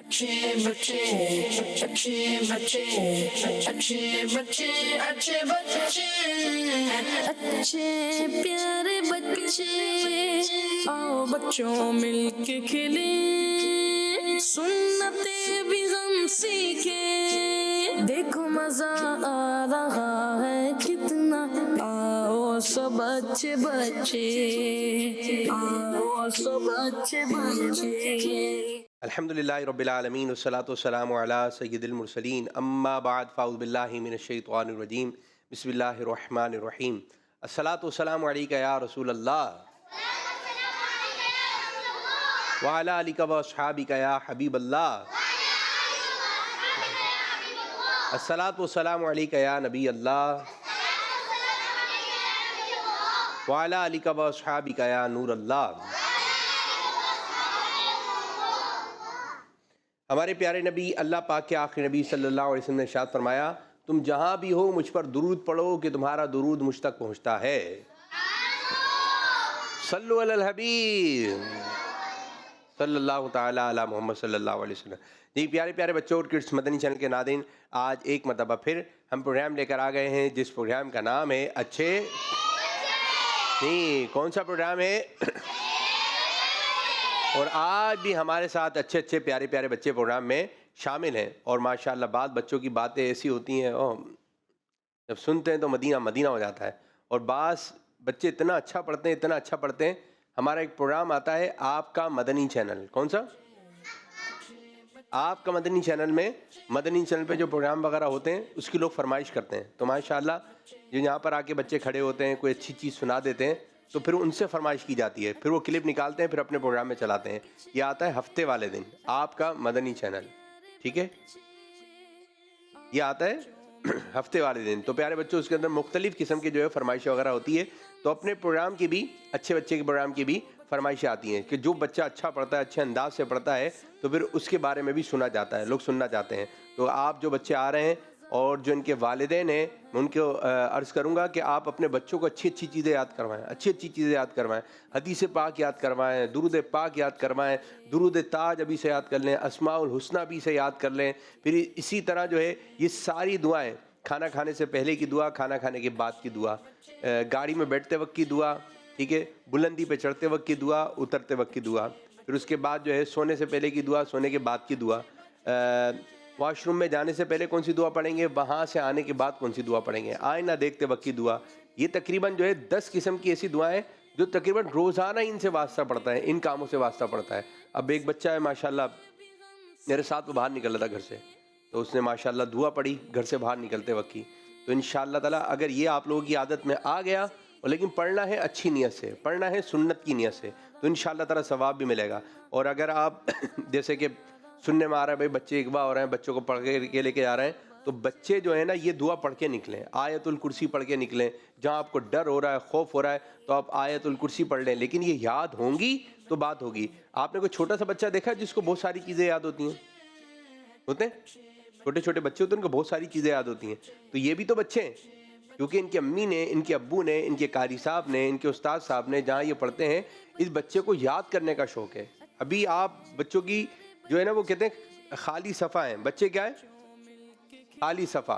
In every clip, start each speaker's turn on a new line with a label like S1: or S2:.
S1: अच्छे बच्चे अच्छे बच्चे अच्छे बच्चे अच्छे बच्चे अच्छे प्यारे बच्चे आओ बच्चों मिलके खेले सुन्नते भी हम सीखे देखो मजा आ रहा है कितना आओ सब अच्छे बच्चे आओ सब अच्छे बच्चे।
S2: अल्हम्दुलिल्लाहि रब्बिल आलमीन वस्सलातु वस्सलामु अला सय्यिदिल मुरसलीन अम्मा बाद फ़अऊज़ु बिल्लाहि मिनश शैतानिर रजीम बिस्मिल्लाहिर रहमानिर रहीम अस्सलातु वस्सलामु अलैका या रसूल अल्लाह व अला आलिका व अस्हाबिका या हबीब अल्लाह अस्सलातु वस्सलामु अलैका या नबी अल्लाह व अला आलिका व अस्हाबिका या नूर अल्लाह। हमारे प्यारे नबी अल्लाह पाक के आखिरी नबी सल्लल्लाहु अलैहि वसल्लम ने इरशाद फरमाया, तुम जहाँ भी हो मुझ पर दुरूद पढ़ो कि तुम्हारा दुरूद मुझ तक पहुँचता है। सल्लु अलल हबीब सल्लल्लाहु ताला अला मोहम्मद सल्लल्लाहु अलैहि वसल्लम। जी प्यारे प्यारे बच्चों और किड्स मदनी चैनल के नाज़रीन, आज एक मरतबा फिर हम प्रोग्राम लेकर आ गए हैं जिस प्रोग्राम का नाम है अच्छे नहीं। कौन सा प्रोग्राम है? और आज भी हमारे साथ अच्छे अच्छे प्यारे प्यारे बच्चे प्रोग्राम में शामिल हैं और माशाल्लाह बाद बच्चों की बातें ऐसी होती हैं और जब सुनते हैं तो मदीना मदीना हो जाता है। और बास बच्चे इतना अच्छा पढ़ते हैं, इतना अच्छा पढ़ते हैं। हमारा एक प्रोग्राम आता है आपका मदनी चैनल। कौन सा? आपका मदनी चैनल में मदनी चैनल पे जो प्रोग्राम वगैरह होते हैं उसकी लोग फरमाइश करते हैं, तो माशाल्लाह जो यहाँ पर आके बच्चे खड़े होते हैं, कोई अच्छी चीज़ सुना देते हैं तो फिर उनसे फरमाइश की जाती है, फिर वो क्लिप निकालते हैं, फिर अपने प्रोग्राम में चलाते हैं। ये आता है हफ्ते वाले दिन आपका मदनी चैनल, ठीक है? ये आता है हफ्ते वाले दिन। तो प्यारे बच्चों उसके अंदर मुख्तलिफ़ किस्म की जो है फरमाइशें वगैरह होती है। तो अपने प्रोग्राम की भी, अच्छे बच्चे के प्रोग्राम की भी फरमाइशें आती हैं कि जो बच्चा अच्छा पढ़ता है, अच्छे अंदाज से पढ़ता है, तो फिर उसके बारे में भी सुना जाता है, लोग सुनना चाहते हैं। तो आप जो बच्चे आ रहे हैं और जो इनके वालिदैन हैं, मैं उनको अर्ज़ करूँगा कि आप अपने बच्चों को अच्छी अच्छी चीज़ें याद करवाएं, अच्छी अच्छी चीज़ें याद करवाएं, हदीस पाक याद करवाएं, दुरूद पाक याद करवाएं, दुरूद ताज अभी से याद कर लें, अस्माउल हुस्ना भी से याद कर लें। फिर इसी तरह जो है ये सारी दुआएं, खाना खाने से पहले की दुआ, खाना खाने के बाद की दुआ, गाड़ी में बैठते वक्त की दुआ, ठीक है, बुलंदी पे चढ़ते वक्त की दुआ, उतरते वक्त की दुआ, फिर उसके बाद जो है सोने से पहले की दुआ, सोने के बाद की दुआ, वॉशरूम में जाने से पहले कौन सी दुआ पढ़ेंगे, वहाँ से आने के बाद कौन सी दुआ पढ़ेंगे, आईना देखते वक्त की दुआ। ये तकरीबन जो है 10 किस्म की ऐसी दुआएं जो तकरीबन रोज़ाना इनसे वास्ता पड़ता है, इन कामों से वास्ता पड़ता है। अब एक बच्चा है माशाल्लाह मेरे साथ वो बाहर निकल रहा था घर से, तो उसने माशाल्लाह दुआ पढ़ी घर से बाहर निकलते वक्त की। तो इंशाअल्लाह ताला अगर ये आप लोगों की आदत में आ गया, और लेकिन पढ़ना है अच्छी नीयत से, पढ़ना है सुन्नत की नीयत से, तो इंशाअल्लाह ताला सवाब भी मिलेगा। और अगर आप जैसे कि सुनने में आ रहा है भाई बच्चे अगवा हो रहे हैं, बच्चों को पढ़ के लेके जा रहे हैं, तो बच्चे जो है ना ये दुआ पढ़ के निकलें, आयतुल कुर्सी पढ़ के निकलें। जहाँ आपको डर हो रहा है, खौफ हो रहा है, तो आप आयतुल कुर्सी पढ़ लें, लेकिन ये याद होंगी तो बात होगी। आपने कोई छोटा सा बच्चा देखा है जिसको बहुत सारी चीज़ें याद होती हैं? होते हैं छोटे छोटे बच्चे होते हैं, उनको बहुत सारी चीज़ें याद होती हैं। तो ये भी तो बच्चे हैं, क्योंकि इनकी अम्मी ने, इनके अब्बू ने, इनके कारी साहब ने, इनके उस्ताद साहब ने जहाँ ये पढ़ते हैं, इस बच्चे को याद करने का शौक़ है। अभी आप बच्चों की जो है ना वो कहते हैं खाली सफ़ा है, बच्चे क्या है खाली सफ़ा,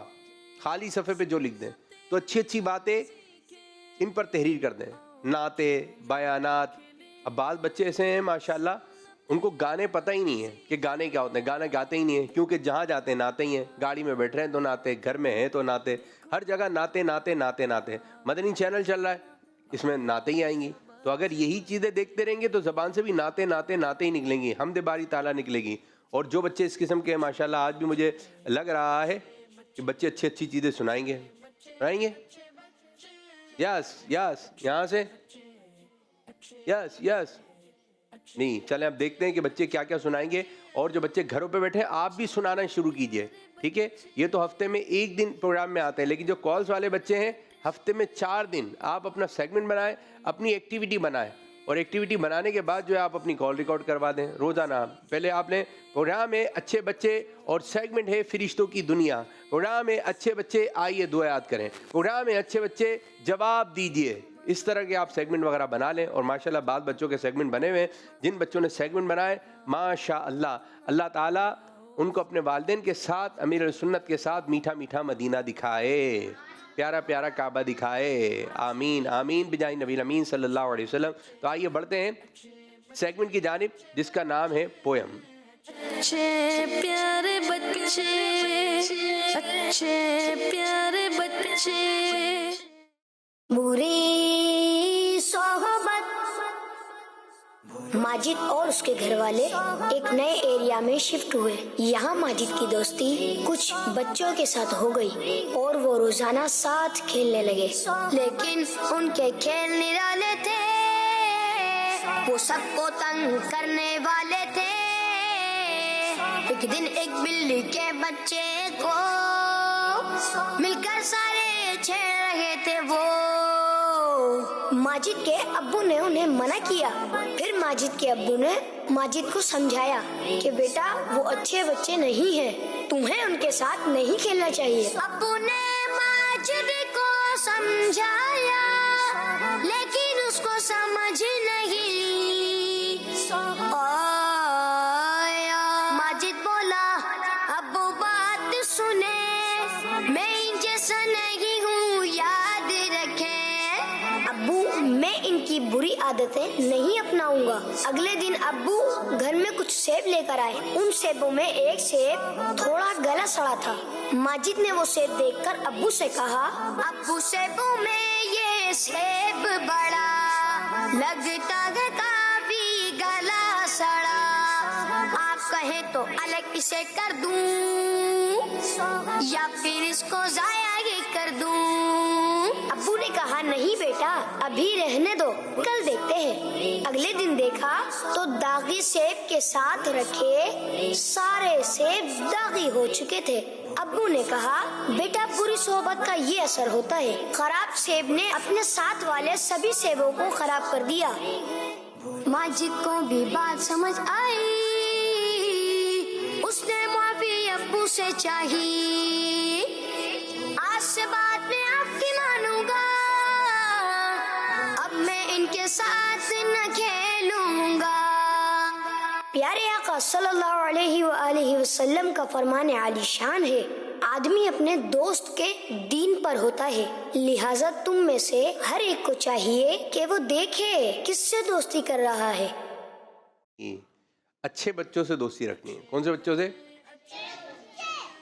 S2: खाली सफ़े पे जो लिख दें, तो अच्छी अच्छी बातें इन पर तहरीर कर दें, नाते बयानात। अब बाल बच्चे ऐसे हैं माशाल्लाह उनको गाने पता ही नहीं है कि गाने क्या होते हैं, गाना गाते ही नहीं है, क्योंकि जहाँ जाते हैं नाते ही हैं, गाड़ी में बैठ रहे हैं तो नाते, घर में हैं तो नाते, हर जगह नाते नाते नाते नाते। मदनी चैनल चल रहा है, इसमें नाते ही आएंगी। तो अगर यही चीज़ें देखते रहेंगे तो ज़बान से भी नाते नाते नाते ही निकलेंगी, हमद बारी ताला निकलेगी। और जो बच्चे इस किस्म के माशाल्लाह आज भी मुझे लग रहा है कि बच्चे अच्छी अच्छी चीज़ें सुनाएंगे। यस यस, यहाँ से यस यस। नहीं चले अब देखते हैं कि बच्चे क्या क्या सुनाएंगे। और जो बच्चे घरों पे बैठे हैं आप भी सुनाना शुरू कीजिए, ठीक है? ये तो हफ्ते में 1 दिन प्रोग्राम में आते हैं, लेकिन जो कॉल्स वाले बच्चे हैं हफ्ते में 4 दिन आप अपना सेगमेंट बनाएं, अपनी एक्टिविटी बनाएं, और एक्टिविटी बनाने के बाद जो है आप अपनी कॉल रिकॉर्ड करवा दें रोज़ाना। पहले आपने प्रोग्राम है अच्छे बच्चे और सेगमेंट है फरिश्तों की दुनिया, प्रोग्राम है अच्छे बच्चे आइए दुआ याद करें, प्रोग्राम है अच्छे बच्चे जवाब दीजिए, इस तरह के आप सेगमेंट वगैरह बना लें। और माशाल्लाह बाद बच्चों के सेगमेंट बने हुए हैं, जिन बच्चों ने सेगमेंट बनाए माशाअल्लाह, अल्लाह ताला उनको अपने वालिदैन के साथ, अमीर सुन्नत के साथ मीठा मीठा मदीना दिखाए, प्यारा प्यारा काबा दिखाए। आमीन आमीन बिजाई नबी अमीन सल्लल्लाहु अलैहि वसल्लम। तो आइए बढ़ते हैं सेगमेंट की जानिब, जिसका नाम है पोयम।
S1: अच्छे प्यारे बच्चे, अच्छे प्यारे बच्चे,
S3: बुरी सोहबत। माजिद और उसके घर वाले एक नए एरिया में शिफ्ट हुए। यहाँ माजिद की दोस्ती कुछ बच्चों के साथ हो गई और वो रोजाना साथ खेलने लगे, लेकिन उनके खेल निराले थे, वो सबको तंग करने वाले थे। एक दिन एक बिल्ली के बच्चे को मिलकर सारे छेड़ रहे थे वो। माजिद के अब्बू ने उन्हें मना किया। फिर माजिद के अब्बू ने माजिद को समझाया कि बेटा वो अच्छे बच्चे नहीं हैं, तुम्हें उनके साथ नहीं खेलना चाहिए। अब्बू ने माजिद को समझाया, लेकिन उसको समझ नहीं आया। माजिद बोला, अब्बू बात सुने, मैं इन जैसा नहीं हूँ, याद रखें। अब्बू मैं इनकी बुरी आदतें नहीं अपनाऊंगा। अगले दिन अब्बू घर में कुछ सेब लेकर आए। उन सेबों में एक सेब थोड़ा गला सड़ा था। माजिद ने वो सेब देखकर अब्बू से कहा, अब्बू सेबों में ये सेब बड़ा लगता है काफी गला सड़ा, आप कहें तो अलग इसे कर दूं या फिर इसको जाया ही कर दूं। अब्बू ने कहा, नहीं बेटा अभी रहने दो, कल देखते हैं। अगले दिन देखा तो दागी सेब के साथ रखे सारे सेब दागी हो चुके थे। अब्बू ने कहा, बेटा बुरी सोहबत का ये असर होता है। खराब सेब ने अपने साथ वाले सभी सेबों को खराब कर दिया। माजिद को भी बात समझ आई, उसने माफी अब्बू से चाही। आज से बात मैं आपकी मानूंगा, अब मैं इनके साथ न खेलूंगा। प्यारे आका सल्लल्लाहु अलैहि वसल्लम का फरमान आलीशान है, आदमी अपने दोस्त के दीन पर होता है, लिहाजा तुम में से हर एक को चाहिए कि वो देखे किससे दोस्ती कर रहा है।
S2: अच्छे बच्चों से दोस्ती रखनी है। कौन से बच्चों से?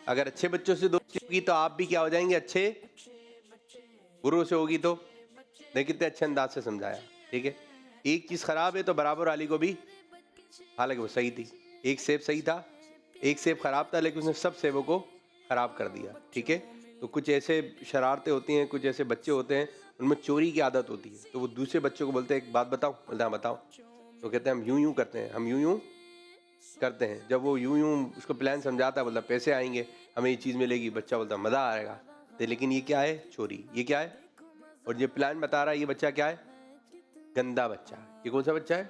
S2: अगर अच्छे बच्चों से दोस्ती होगी तो आप भी क्या हो जाएंगे, अच्छे। बुरों से होगी तो नहीं, कितने अच्छे अंदाज से समझाया। ठीक है, एक चीज खराब है तो बराबर वाली को भी, हालांकि वो सही थी, एक सेब सही था, एक सेब खराब था, लेकिन उसने सब सेबों को खराब कर दिया। ठीक है, तो कुछ ऐसे शरारतें होती हैं, कुछ ऐसे बच्चे होते हैं उनमें चोरी की आदत होती है, तो वो दूसरे बच्चों को बोलते हैं एक बात बताओ, बोलते हैं बताओ, तो कहते हैं हम यूं यूं करते हैं, हम यूं यूं करते हैं। जब वो यूं यूं उसको प्लान समझाता है, बोलता पैसे आएंगे, हमें ये चीज़ मिलेगी, बच्चा बोलता मज़ा आएगा, तो लेकिन ये क्या है, चोरी। ये क्या है, और ये प्लान बता रहा है, ये बच्चा क्या है, गंदा बच्चा। ये कौन सा बच्चा है,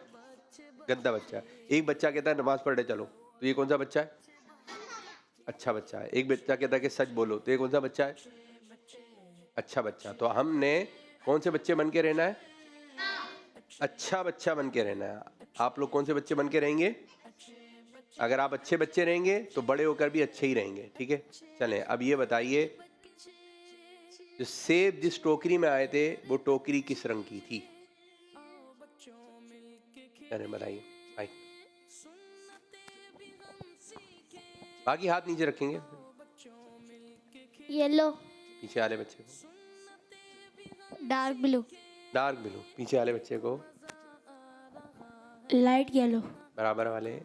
S2: गंदा बच्चा। एक बच्चा कहता है नमाज पढ़ने चलो, तो ये कौन सा बच्चा है, अच्छा बच्चा है। एक बच्चा कहता है कि सच बोलो, तो ये कौन सा बच्चा है, अच्छा बच्चा। तो हमने कौन से बच्चे बन के रहना है, अच्छा बच्चा बन के रहना है। आप लोग कौन से बच्चे बन के रहेंगे, अगर आप अच्छे बच्चे रहेंगे तो बड़े होकर भी अच्छे ही रहेंगे। ठीक है, चलें अब ये बताइए, जो सेब जिस टोकरी में आए थे वो टोकरी किस रंग की थी, चलें बताइए भाई। बाकी हाथ नीचे रखेंगे,
S4: येलो,
S2: पीछे वाले बच्चे को
S4: डार्क ब्लू,
S2: डार्क ब्लू, पीछे वाले बच्चे को
S4: लाइट येलो,
S2: बराबर वाले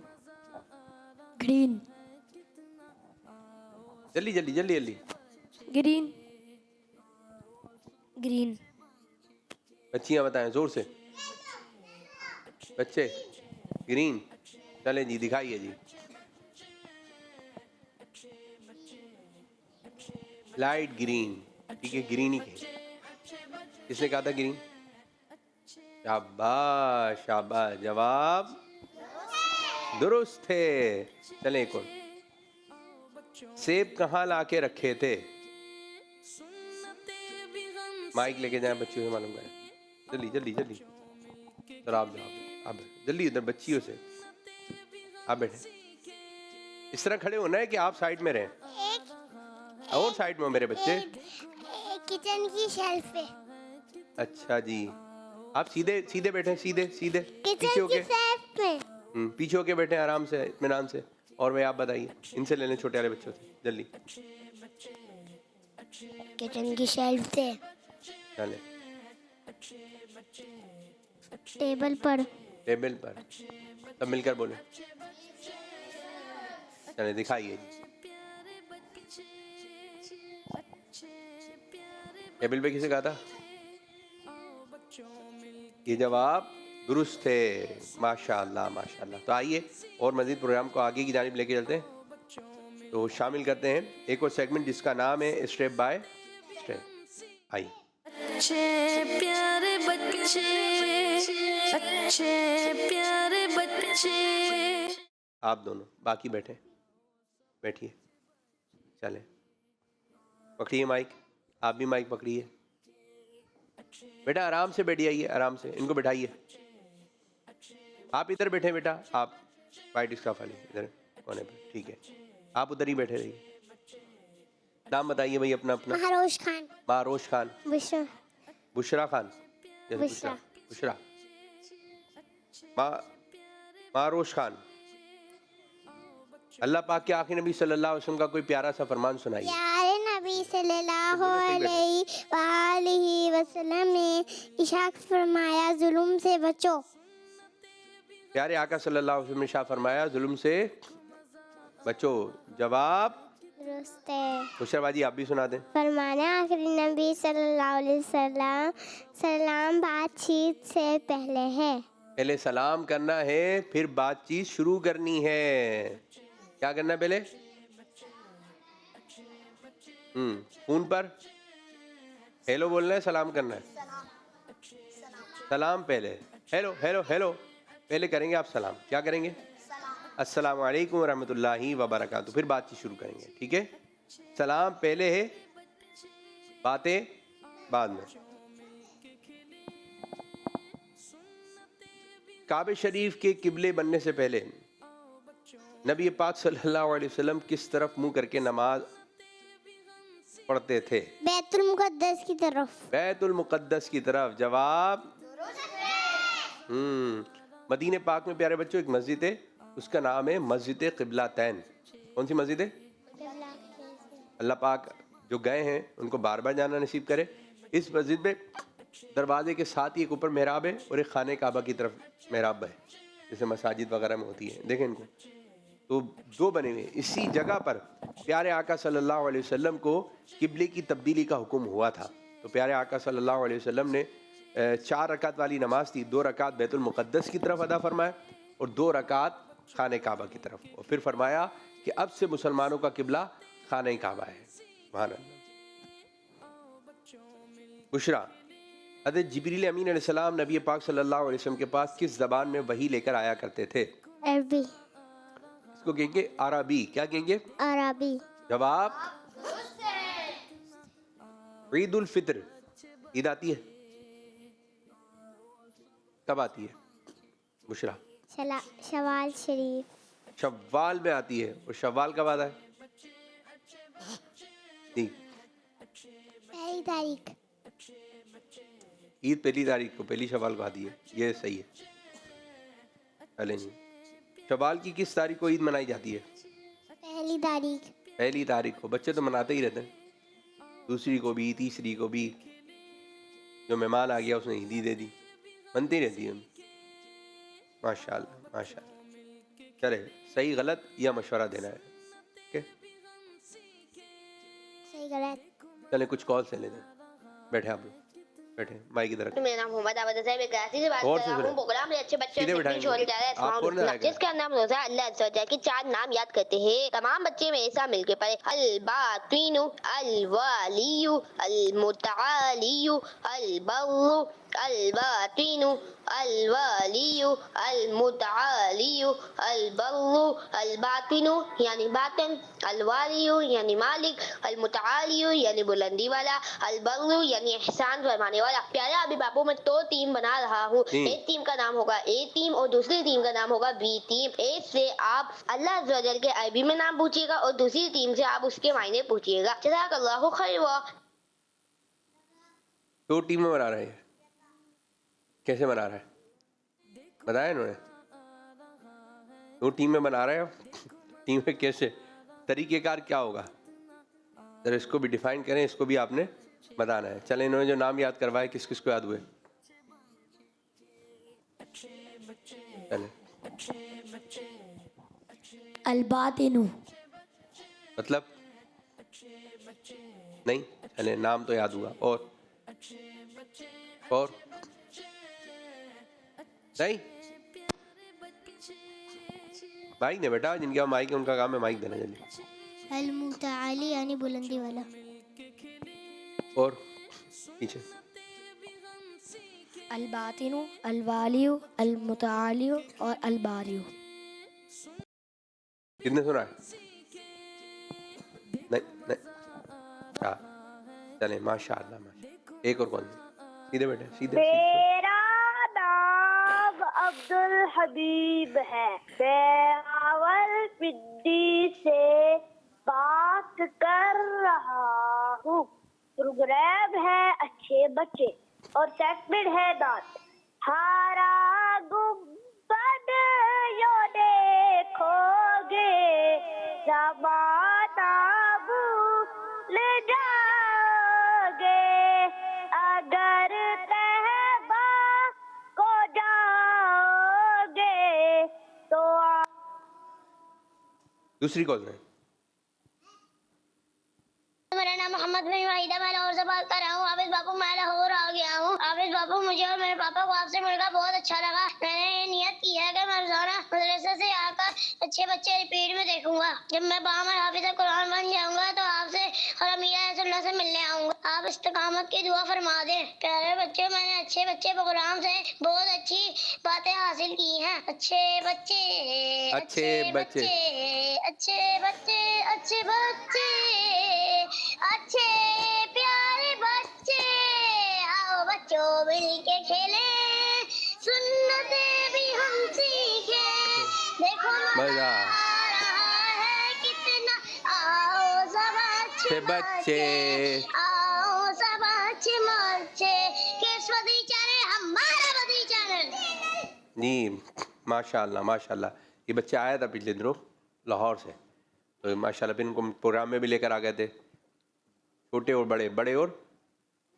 S4: ग्रीन,
S2: जल्दी जल्दी जल्दी जल्दी,
S4: ग्रीन, ग्रीन,
S2: बच्चियां बताएं जोर से, बच्चे ग्रीन। चलें जी दिखाइए जी, लाइट ग्रीन। ठीक है, ग्रीन ही कहे, किसने कहा था ग्रीन, शाबाश शाबाश, जवाब दुरुस्त है। चलें एक और, सेब कहाँ लाके रखे थे, माइक लेके जाएं, बच्चों से मालूम करें। जल्दी जल्दी जल्दी, चलो आप जाओ, आप जल्दी इधर बच्चियों से आप बैठे। इस तरह खड़े होना है कि आप साइड में रहें, और साइड में हो मेरे बच्चे।
S3: किचन की शेल्फ पे।
S2: अच्छा जी, आप सीधे सीधे बैठे, सीधे सीधे पीछे
S3: किचन की
S2: होके,
S3: शेल्फ पे।
S2: पीछे होके बैठे आराम से, इत्मीनान से। और मैं आप बताइए, इनसे ले लें छोटे वाले बच्चों से जल्दी।
S3: किचन की शेल्फ पे।
S2: चले
S4: टेबल पर।
S2: टेबल पर, सब मिलकर बोले। चले दिखाइए जी। टेबल पे किसे कहा था? ये जवाब दुरुस्त है, माशाअल्लाह माशाअल्लाह। तो आइए और मज़ीद प्रोग्राम को आगे की जानिब लेके चलते हैं। तो शामिल करते हैं एक और सेगमेंट जिसका नाम है स्टेप बाय स्टेप। आइए।
S1: अच्छे प्यारे बच्चे, अच्छे प्यारे बच्चे।
S2: आप दोनों बाकी बैठे, बैठिए। चले पकड़िए माइक, आप भी माइक पकड़िए। बेटा आराम से बैठिए, आइए आराम से, इनको बैठाइए। आप इधर बैठे बेटा, आप वाइट स्कार्फ वाली इधर कोने पे, ठीक है। आप उधर ही बैठे रहिए। नाम बताइए भाई अपना अपना।
S3: महारोश खान।
S2: महारोश खान।
S3: बुशरा।
S2: बुशरा खान। जैसे
S3: बुशरा।
S2: बुशरा। महारोश खान। अल्लाह पाक के आखिरी नबी सल्लल्लाहु अलैहि वसल्लम का कोई प्यारा सा फरमान सुनाइए।
S3: प्यारे नबी सल्लल्लाहु अलैहि वसल्लम ने इरशाद फरमाया, जुल्म से बचो।
S2: प्यारे आका सल्लल्लाहु अलैहि वसल्लम ने इरशाद फरमाया, जुल्म से बचो। जवाब
S3: दुरुस्त है।
S2: खुशरबाजी आप भी सुना दें।
S3: फरमाना आखिरी नबी सल्लल्लाहु अलैहि वसल्लम, सलाम बातचीत से पहले है।
S2: पहले सलाम करना है, फिर बातचीत शुरू करनी है। क्या करना है पहले? फोन पर हेलो बोलना है, सलाम करना है। सलाम पहले, हेलो हेलो हेलो पहले करेंगे आप सलाम। क्या करेंगे? अस्सलाम वालेकुम व रहमतुल्लाहि व बरकातहू, फिर बातचीत शुरू करेंगे, ठीक है। सलाम पहले है, बातें बाद में। काबे शरीफ के किबले बनने से पहले नबी पाक सल्लल्लाहु अलैहि वसल्लम किस तरफ मुंह करके नमाज पढ़ते थे?
S3: बैतुल मुकद्दस की तरफ।
S2: बैतुल मुकद्दस की तरफ। जवाब मदीने पाक में प्यारे बच्चों एक मस्जिद है, उसका नाम है मस्जिद क़िबलातैन। कौन सी मस्जिद है? अल्लाह पाक जो गए हैं उनको बार बार जाना नसीब करे। इस मस्जिद में दरवाजे के साथ ही एक ऊपर मेहराब है और एक खाने काबा की तरफ मेहराब है, जैसे मसाजिद वगैरह में होती है। देखें इनको, तो दो बने हुए। इसी जगह पर प्यारे आका सल्लल्लाहु अलैहि वसल्लम को किबले की तब्दीली का हुक्म हुआ था। तो प्यारे आका सल्लल्लाहु अलैहि वसल्लम ने 4 रकात वाली नमाज थी, 2 रकात बैतुल मुकद्दस की तरफ अदा फरमाया और 2 रकात खाने काबा की तरफ। और फिर फरमाया कि अब से मुसलमानों का किबला खाने काबा है। सुभान अल्लाह। बुशरा, हज़रत जिब्रील अमीन अलैहिस्सलाम नबी पाक सल्लल्लाहु अलैहि वसल्लम के पास किस ज़बान में वही लेकर आया करते थे?
S3: अरबी।
S2: इसको कहेंगे अरबी। क्या कहेंगे?
S3: अरबी।
S2: जवाब ईद उल फित्र। ईद आती है कब आती है बुशरा?
S3: शवाल शरीफ।
S2: शव्वाल में आती है। और शव्वाल कब आता है?
S3: पहली तारीख।
S2: ईद पहली तारीख को, पहली शव्वाल को आती है, ये सही है। चले नहीं, शव्वाल की किस तारीख को ईद मनाई जाती है?
S3: पहली तारीख।
S2: पहली तारीख को। बच्चे तो मनाते ही रहते हैं, दूसरी को भी, तीसरी को भी। जो मेहमान आ गया उसने ईदी दे दी, बनती रहती है। माशाल्लाह माशाल्लाह। चले, सही गलत या मशवरा देना है, ठीक है?
S3: सही गलत।
S2: चले कुछ कॉल से लेते हैं। बैठे आप लोग, बैठे माइक इधर।
S5: मेरा नाम मोहम्मद आबाद है, मैं कराची से बात
S2: और
S5: कर
S2: से
S5: रहा
S2: सुनो।
S5: हूँ। प्रोग्राम में अच्छे बच्चे
S2: सीधे बैठाएंगे। आप कौन है?
S5: जिसका नाम रोजा अल्लाह अज़्ज़ा वजल के 4 नाम याद करते हैं। तमाम बच्चे मेरे साथ मिलके पढ़े। अल बातिनु, अल वालियु, अल मुतआलियु, अल बर्रु, अल बातिनु अल वालियु अल मुतआलियु अल बर्रु अल बातिनु यानी बातिन, अल वालियु यानी मालिक, अल मुतआलियु यानी बुलंदी वाला, अल बर्रु यानी एहसान फरमाने वाला। प्यारे अभी बापू मैं 2 टीम बना रहा हूँ। एक टीम का नाम होगा ए टीम और दूसरी टीम का नाम होगा बी टीम। ए से आप अल्लाह अज़्ज़ व जल के अरबी में नाम पूछिएगा और दूसरी टीम से आप उसके मायने पूछिएगा। जज़ाकल्लाहु खैर।
S2: 2 टीम में बना रहे हैं, कैसे बना रहा है बताया इन्होंने? 2 टीम में बना रहे हो, टीम में कैसे, तरीक़ेकार क्या होगा जरा इसको भी डिफाइन करें, इसको भी आपने बताना है। चलें, इन्होंने जो नाम याद करवाए किस किस को याद हुए? चलें।
S4: अलबातिनु
S2: मतलब नहीं, चले नाम तो याद हुआ। और नहीं, माइक ने बेटा, जिनके माइक है उनका काम है माइक देना जल्दी।
S4: अल मुतआली यानी बुलंदी वाला।
S2: और पीछे
S4: अल बातिनु अल वालियु अल मुतआलियु और अल बारियु।
S2: कितने सुना है? नहीं नहीं, हाँ चले, माशाअल्लाह माशाअल्लाह। एक और कौन? सीधे बेटे, सीधे।
S6: मेरा नाम अब्दुल हबीब है। मैं रावलपिंडी से बात कर रहा हूँ। प्रोग्राम है अच्छे बच्चे और सेगमेंट है दांत। हरा गुंबद यो देखोगे ज़माना भूल जाओगे, अगर तहबा को जाओगे तो।
S2: दूसरी कौन है?
S3: मेरा नाम मोहम्मद बिन वाहिदा, मैं लाहौर से बात कर रहा हूँ। हाफिज बापू, मैं लाहौर आ गया हूँ। हाफिज बापू, मुझे और मेरे पापा को आपसे मिलकर बहुत अच्छा लगा। मैंने ये नियत की है कि मैं रोजाना मदरसे से आकर अच्छे बच्चे रिपीट में देखूंगा। जब मैं बामर हाफिज कुरान बन जाऊंगा तो आपसे और अमीरा सुन्नत से मिलने आऊंगा। आप इस्तिकामत की दुआ फरमा दें। प्यारे बच्चे, मैंने अच्छे बच्चे प्रोग्राम से बहुत अच्छी बातें हासिल की हैं। अच्छे बच्चे
S2: अच्छे बच्चे,
S3: अच्छे बच्चे अच्छे बच्चे अच्छे प्यारे बच्चे, आओ बच्चों मिल के खेले, सुन्नतें भी हम सीखे। देखो
S2: मजा
S3: आ रहा है कितना, आओ सब अच्छे
S2: बच्चे,
S3: आओ सब अच्छे बच्चे। किस बगीचा ने? हमारा बगीचा ने।
S2: जी माशाअल्लाह माशाअल्लाह। ये बच्चे आया था पिछले दिनों लाहौर से, तो माशाल्लाह फिर इनको प्रोग्राम में भी लेकर आ गए थे, छोटे और बड़े,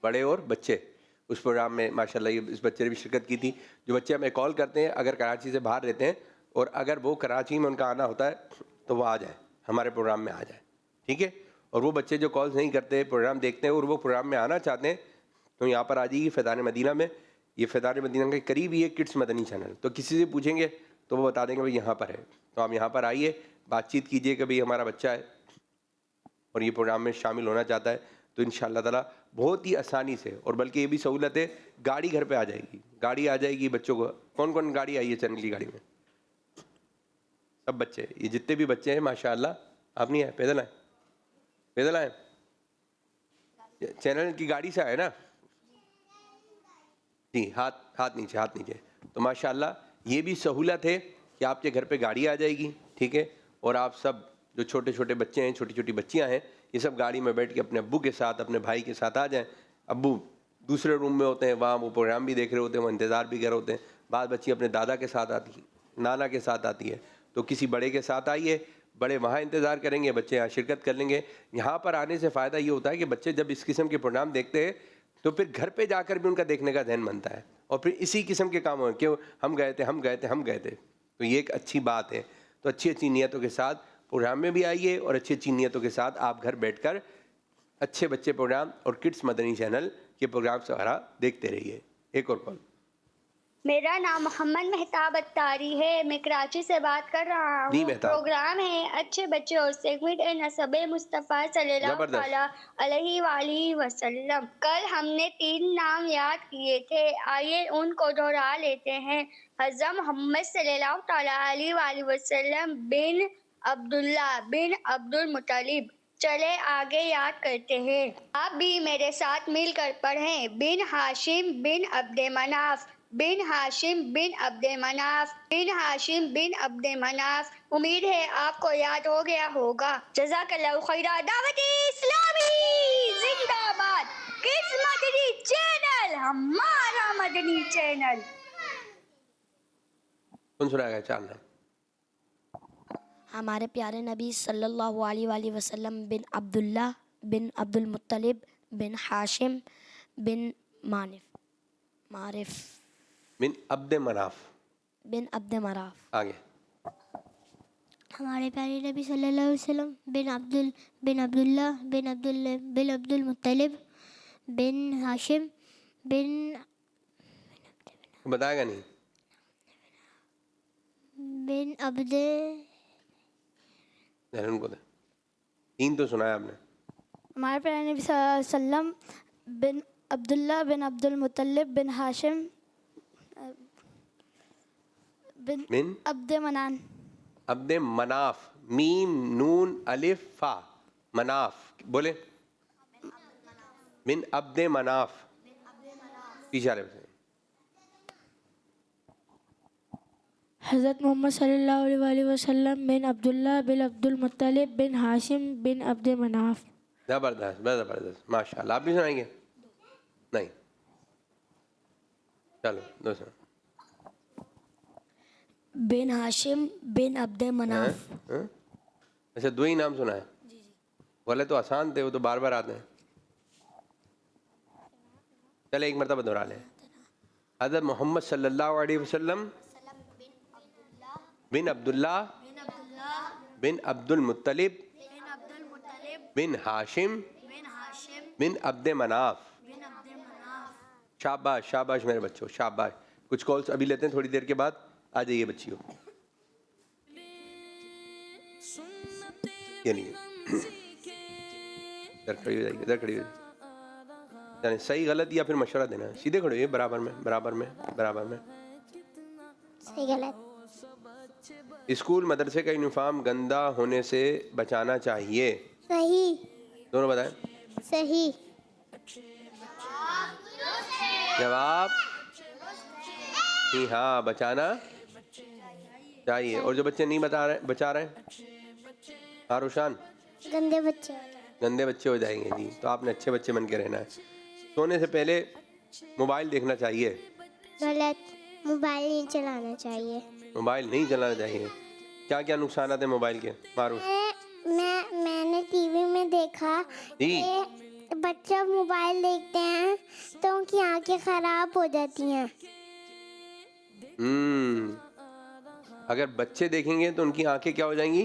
S2: बड़े और बच्चे। उस प्रोग्राम में माशाल्लाह ये इस बच्चे ने भी शिरकत की थी। जो बच्चे हमें कॉल करते हैं, अगर कराची से बाहर रहते हैं और अगर वो कराची में उनका आना होता है तो वो आ जाए, हमारे प्रोग्राम में आ जाए, ठीक है। और वो बच्चे जो कॉल्स नहीं करते, प्रोग्राम देखते हैं और वो प्रोग्राम में आना चाहते हैं, तो यहाँ पर आ जाइए फैज़ान मदीना में। ये फैज़ान मदीना के करीब ही है किड्स मदनी चैनल, तो किसी से पूछेंगे तो वो बता देंगे भाई यहाँ पर है। तो आप यहाँ पर आइए, बातचीत कीजिए कि भाई हमारा बच्चा है और ये प्रोग्राम में शामिल होना चाहता है, तो इंशाअल्लाह ताला बहुत ही आसानी से, और बल्कि ये भी सहूलत है, गाड़ी घर पे आ जाएगी, गाड़ी आ जाएगी बच्चों को। कौन कौन गाड़ी आई है चैनल की गाड़ी में? सब बच्चे, ये जितने भी बच्चे हैं माशाअल्लाह। आप नहीं आए, पैदल आए? पैदल आए? चैनल की गाड़ी से आए ना जी? हाथ नीचे, हाथ नीचे। तो माशाअल्लाह ये भी सहूलत है कि आपके घर पे गाड़ी आ जाएगी, ठीक है। और आप सब जो छोटे छोटे बच्चे हैं, छोटी छोटी बच्चियां हैं, ये सब गाड़ी में बैठ के अपने अब्बू के साथ, अपने भाई के साथ आ जाएं। अब्बू दूसरे रूम में होते हैं, वहाँ वो प्रोग्राम भी देख रहे होते हैं, वो इंतज़ार भी कर रहे होते हैं। बाद बच्ची अपने दादा के साथ आती है, नाना के साथ आती है, तो किसी बड़े के साथ आइए, बड़े वहाँ इंतज़ार करेंगे, बच्चे यहाँ शिरकत कर लेंगे। यहाँ पर आने से फ़ायदा ये होता है कि बच्चे जब इस किस्म के प्रोग्राम देखते हैं तो फिर घर पे जाकर भी उनका देखने का ध्यान बनता है, और फिर इसी किस्म के काम हों, क्यों हम गए थे। तो ये एक अच्छी बात है। तो अच्छी अच्छी नीयतों के साथ प्रोग्राम में भी आइए और अच्छी अच्छी नीयतों के साथ आप घर बैठकर अच्छे बच्चे प्रोग्राम और किड्स मदनी चैनल के प्रोग्राम वगैरह देखते रहिए। एक और कॉल।
S6: मेरा नाम मोहम्मद मेहताब अत्तारी है। मैं कराची से बात कर रहा
S2: जी
S6: हूँ।
S2: मेहताब।
S6: प्रोग्राम है अच्छे बच्चे और सेगमेंट है नसबे मुस्तफ़ा सल्लल्लाहु
S2: जबरदस्त।
S6: तआला अलैहि वसल्लम। कल हमने 3 नाम याद किए थे, आइए उनको दोहरा लेते हैं। हज़रत मोहम्मद सल्लल्लाहु तआला अलैहि वसल्लम बिन अब्दुल्ला बिन अब्दुल मुत्तलिब। चले आगे याद करते हैं। आप भी मेरे साथ मिलकर पढ़ें। बिन हाशिम बिन अब्दे मनाफ बिन हाशिम बिन अब्दे मनाफ बिन हाशिम बिन अब्दे मनाफ। उम्मीद है आपको याद हो गया होगा। जज़ाकल्लाहु खैरा। दावती इस्लामी जिंदाबाद। किस मदनी चैनल? हमारा मदनी चैनल।
S2: कौन सुनाएगा? 4 नाम।
S4: हमारे प्यारे नबी सल्लल्लाहु अलैहि वसल्लम बिन अब्दुल्ला बिन अब्दुल मुत्तलिब बिन हाशिम बिन मारिफ
S2: बिन अब्दे मनाफ।
S4: बिन अब्दे मराफ।
S2: आगे।
S7: हमारे प्यारे नबी सल्लल्लाहु अलैहि वसल्लम बिन अब्दुल्ला बिन अब्दुल मुत्तलिब बिन हाशिम बिन
S2: बताएगा नहीं।
S7: बिन अब्दे
S2: उनको दे। 3 तो सुनाया आपने।
S7: हमारे प्यारे नबी सल्लल्लाहु अलैहि वसल्लम बिन अब्दुल्ला बिन अब्दुल मुत्तलिब बिन हाशिम
S2: बिन
S7: अब्दे मनान
S2: अब्दे मनाफ। मीम नून अलिफ फा। मनाफ बोले। बिन अब्दे मनाफ। पीछे आ रहे।
S8: हज़रत मोहम्मद सल्लल्लाहु अलैहि वसल्लम बिन अब्दुल्ला बिन अब्दुल मुत्तलिब बिन हाशिम बिन अब्दे मनाफ।
S2: जबरदस्त जबरदस्त माशाल्लाह। आप भी सुनाएंगे? नहीं, चलो दूसरा।
S4: बिन हाशिम बिन अब्दे मनाफ।
S2: हैं? अच्छा 2 ही नाम सुना है? बोले तो आसान थे, वो तो बार बार आते हैं। चले एक मरतबा दोहरा लें। हज़रत मोहम्मद सल्लल्लाहु अलैहि वसल्लम बिन अब्दुल्ला बिन अब्दुल मुत्तलिब बिन हाशिम बिन अब्दे मनाफ। शाबाश शाबाश मेरे बच्चों, शाबाश। कुछ कॉल्स अभी लेते हैं, थोड़ी देर के बाद आ जाइए बच्चियों। ये नहीं, इधर खड़ी हो जाइए, इधर खड़ी हो जाइए। यानी सही गलत या फिर मशवरा देना है। सीधे खड़े होइए, बराबर में बराबर में बराबर में।
S7: सही गलत।
S2: स्कूल मदरसे का यूनिफॉर्म गंदा होने से बचाना चाहिए।
S7: सही।
S2: दोनों बताएं।
S7: सही।
S2: जवाब जी हाँ, बचाना चाहिए। और जो बच्चे नहीं बचा रहे हाँ रोशान, गंदे बच्चे हो जाएंगे जी। तो आपने अच्छे बच्चे बन के रहना है। सोने से पहले मोबाइल देखना चाहिए।
S7: गलत। मोबाइल नहीं चलाना चाहिए।
S2: मोबाइल नहीं चलाना चाहिए। क्या क्या नुकसान है मोबाइल के मारूफ?
S7: मैंने टीवी में देखा
S2: जी।
S7: कि बच्चे मोबाइल देखते हैं तो उनकी आंखें खराब हो जाती हैं।
S2: अगर बच्चे देखेंगे तो उनकी आंखें क्या हो जाएंगी?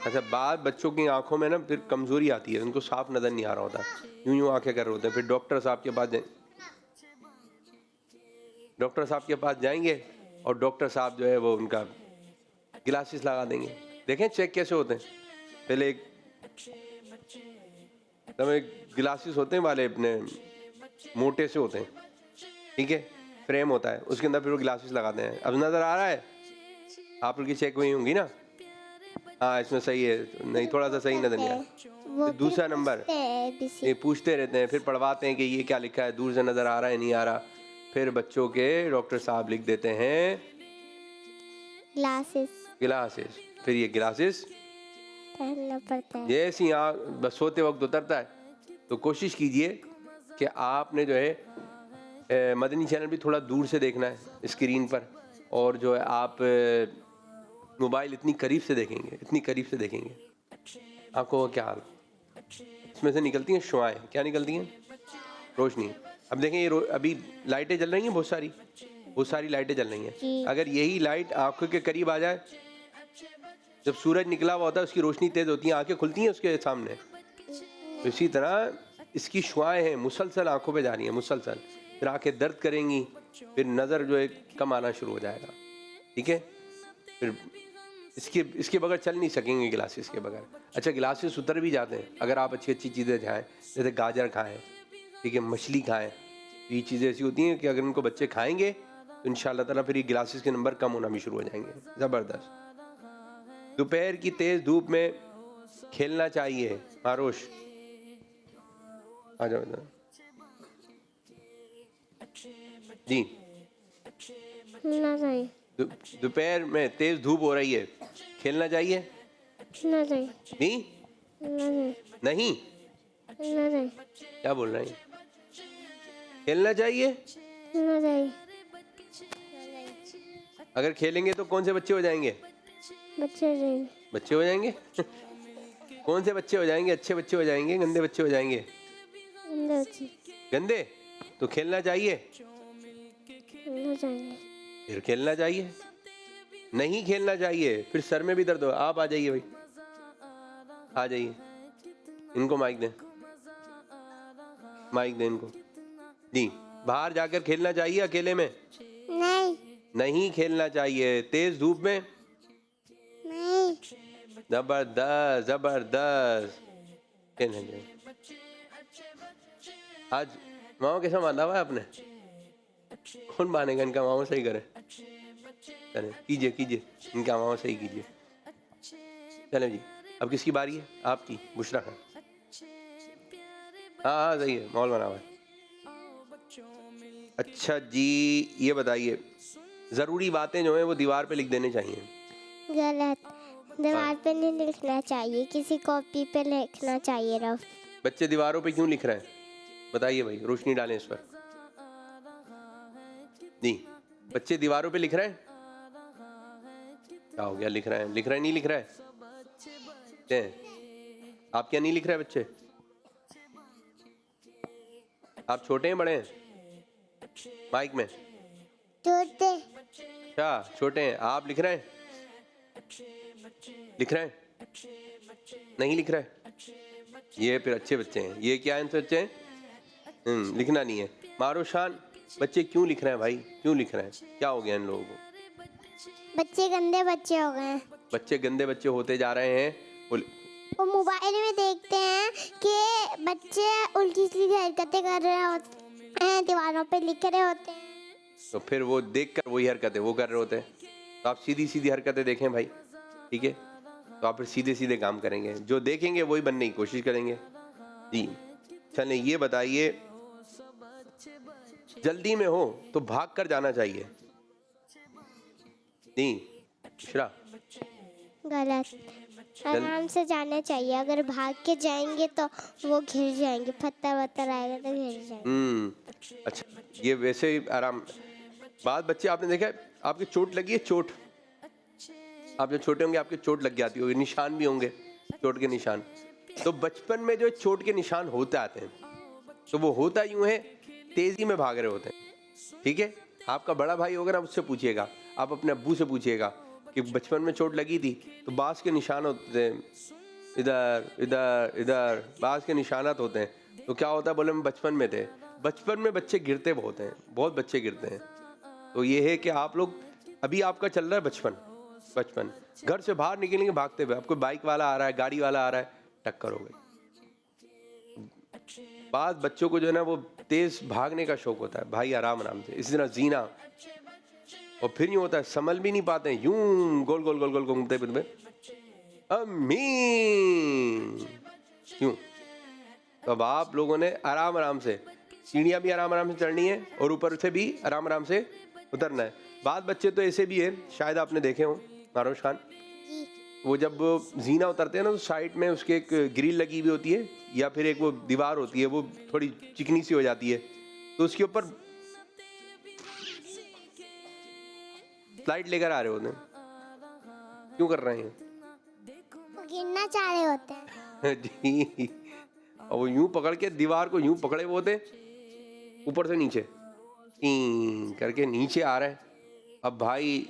S2: अच्छा, बाद बच्चों की आंखों में ना फिर कमजोरी आती है, उनको साफ नजर नहीं आ रहा होता, यूं आंखें कर रहे होते हैं। फिर डॉक्टर साहब के पास जाएंगे और डॉक्टर साहब जो है वो उनका ग्लासेस लगा देंगे। देखें चेक कैसे होते हैं। पहले एक ग्लासेस होते हैं वाले, अपने मोटे से होते हैं, ठीक है, फ्रेम होता है, उसके अंदर फिर वो ग्लासेस लगाते हैं। अब नजर आ रहा है? आप उनकी चेक हुई होंगी ना? हाँ, इसमें सही है, नहीं थोड़ा सा सही नजर नहीं आया। दूसरा नंबर ये पूछते रहते हैं, फिर पढ़वाते हैं कि ये क्या लिखा है, दूर से नजर आ रहा है नहीं आ रहा। फिर बच्चों के डॉक्टर साहब लिख देते हैं ग्लासेस। फिर ये ग्लासेस
S7: पहनना पड़ता है।
S2: जैसी आँख बस सोते वक्त उतरता है। तो कोशिश कीजिए कि आपने जो है मदनी चैनल भी थोड़ा दूर से देखना है स्क्रीन पर, और जो है आप मोबाइल इतनी करीब से देखेंगे, आपको क्या हाल, इसमें से निकलती हैं शुआएं। क्या निकलती हैं? रोशनी। अब देखें ये अभी लाइटें जल रही हैं, बहुत सारी लाइटें जल रही हैं। अगर यही लाइट आंखों के करीब आ जाए, जब सूरज निकला हुआ होता है उसकी रोशनी तेज होती है, आंखें खुलती हैं उसके सामने। तो इसी तरह इसकी शुआएं हैं, मुसलसल आंखों पे जा रही हैं, मुसलसल। फिर आंखें दर्द करेंगी, फिर नज़र जो है कम आना शुरू हो जाएगा। ठीक है, फिर इसके बगैर चल नहीं सकेंगे ग्लासेस के बगैर। अच्छा, ग्लासेस उतर भी जाते हैं अगर आप अच्छी अच्छी चीज़ें खाएँ, जैसे गाजर खाएँ, ठीक है, मछली खाएँ। ये चीज़ें ऐसी होती हैं कि अगर इनको बच्चे खाएंगे तो इंशाअल्लाह ताला फिर ये ग्लासेस के नंबर कम होना भी शुरू हो जाएंगे। ज़बरदस्त। दोपहर की तेज़ धूप में खेलना चाहिए। मारोश आ जाओ इधर जी।
S7: ना चाहिए।
S2: दोपहर में तेज़ धूप हो रही है, खेलना चाहिए?
S7: ना चाहिए।
S2: नहीं नहीं
S7: ना चाहिए।
S2: क्या बोल रहे हैं? खेलना चाहिए?
S7: ना चाहिए।
S2: अगर खेलेंगे तो कौन से बच्चे हो जाएंगे?
S7: बच्चे हो जाएंगे।
S2: बच्चे हो जाएंगे? कौन से बच्चे हो जाएंगे? अच्छे बच्चे हो जाएंगे, गंदे बच्चे हो जाएंगे?
S7: गंदे बच्चे।
S2: गंदे? तो खेलना चाहिए?
S7: ना चाहिए।
S2: फिर खेलना चाहिए? नहीं खेलना चाहिए, फिर सर में भी दर्द हो। आप आ जाइए भाई, आ जाइए, इनको माइक दें, माइक दें इनको जी। बाहर जाकर खेलना चाहिए अकेले में?
S7: नहीं।
S2: नहीं खेलना चाहिए। तेज धूप में?
S7: नहीं।
S2: जबरदस्त जबरदस्त, खेलना चाहिए। आज मामा कैसा बांधा हुआ है आपने? कौन बांधेगा इनका? मामा सही करे। चले कीजिए कीजिए, इनका मामा सही कीजिए। चलो जी, अब किसकी बारी है? आपकी, बुशरा खान। हाँ सही है, माहौल बना हुआ है। अच्छा जी, ये बताइए, ज़रूरी बातें जो हैं वो दीवार पे लिख देने चाहिए?
S7: गलत। दीवार पे नहीं लिखना चाहिए, किसी कॉपी पे लिखना चाहिए। रफ
S2: बच्चे दीवारों पे क्यों लिख रहे हैं? बताइए भाई, रोशनी डालें इस पर जी। बच्चे दीवारों पे लिख रहे हैं? क्या हो गया? लिख रहे हैं, लिख रहे हैं, नहीं लिख रहे हैं? आप क्या नहीं लिख रहे बच्चे? आप छोटे हैं बड़े हैं? माइक में
S7: छोटे।
S2: अच्छा, छोटे हैं। आप लिख रहे हैं? लिख रहे हैं? नहीं लिख रहे? ये फिर अच्छे बच्चे हैं। ये क्या है? बच्चे हैं, लिखना नहीं है। मारूशान, बच्चे क्यों लिख रहे हैं भाई? क्यों लिख रहे हैं? क्या हो गया इन लोगों को?
S7: बच्चे गंदे बच्चे हो गए हैं।
S2: बच्चे गंदे बच्चे होते जा रहे हैं।
S7: वो मोबाइल में देखते हैं कि बच्चे उल्टी सीधी हरकतें कर रहे होते हैं, दीवारों पे लिख रहे होते हैं,
S2: तो फिर वो देखकर वही हरकतें वो कर रहे होते हैं। तो आप सीधी सीधी हरकतें देखें भाई, ठीक है? तो आप फिर सीधे सीधे काम करेंगे, जो देखेंगे वही बनने की कोशिश करेंगे जी। चलें, ये बताइए, जल्दी में हो तो भाग कर जाना चाहिए? नहीं बुशरा?
S7: गलत। आराम से जाना चाहिए। अगर भाग के जाएंगे तो वो घिर जाएंगे, पत्थर वत्थर आएगा तो घिर जाएंगे।
S2: अच्छा, ये वैसे ही आराम बात। बच्चे आपने देखा है, आपकी चोट लगी है? चोट, आप जब छोटे होंगे आपके चोट लग जाती होगी, निशान भी होंगे चोट के निशान। तो बचपन में जो चोट के निशान होते आते हैं, तो वो होता यूं है, तेजी में भाग रहे होते हैं। ठीक है, आपका बड़ा भाई होगा ना, उससे पूछिएगा, आप अपने अब्बू से पूछिएगा कि बचपन में चोट लगी थी तो बांस के निशान होते हैं, इधर इधर इधर बांस के निशानात होते हैं। तो क्या होता है? बोले हम बचपन में थे। बचपन में बच्चे गिरते बहुत हैं, बहुत बच्चे गिरते हैं। तो ये है कि आप लोग, अभी आपका चल रहा है बचपन, घर से बाहर निकलेंगे भागते हुए, आपको बाइक वाला आ रहा है, गाड़ी वाला आ रहा है, टक्कर हो गई। बाद बच्चों को जो है ना वो तेज भागने का शौक होता है, भाई आराम आराम से, इसी तरह जीना। और फिर यूँ होता है, संभल भी नहीं पाते हैं, यूं गोल गोल गोल गोल घूमते फिरते, अमीन क्यों? तो अब आप लोगों ने आराम आराम से, सीढ़ियाँ भी आराम आराम से चढ़नी है और ऊपर से भी आराम आराम से उतरना है। बाद बच्चे तो ऐसे भी है, शायद आपने देखे हो मारूश खान, वो जब जीना उतरते हैं ना तो साइड में उसके एक ग्रिल लगी हुई होती है, या फिर एक वो दीवार होती है, वो थोड़ी चिकनी सी हो जाती है, तो उसके ऊपर स्लाइड लेकर आ रहे होते हैं। क्यों कर रहे हैं?
S7: वो गिरना चाह रहे होते हैं
S2: जी। और वो यूं पकड़ के दीवार को यूं पकड़े हुए होते, ऊपर से नीचे करके नीचे आ रहे हैं। अब भाई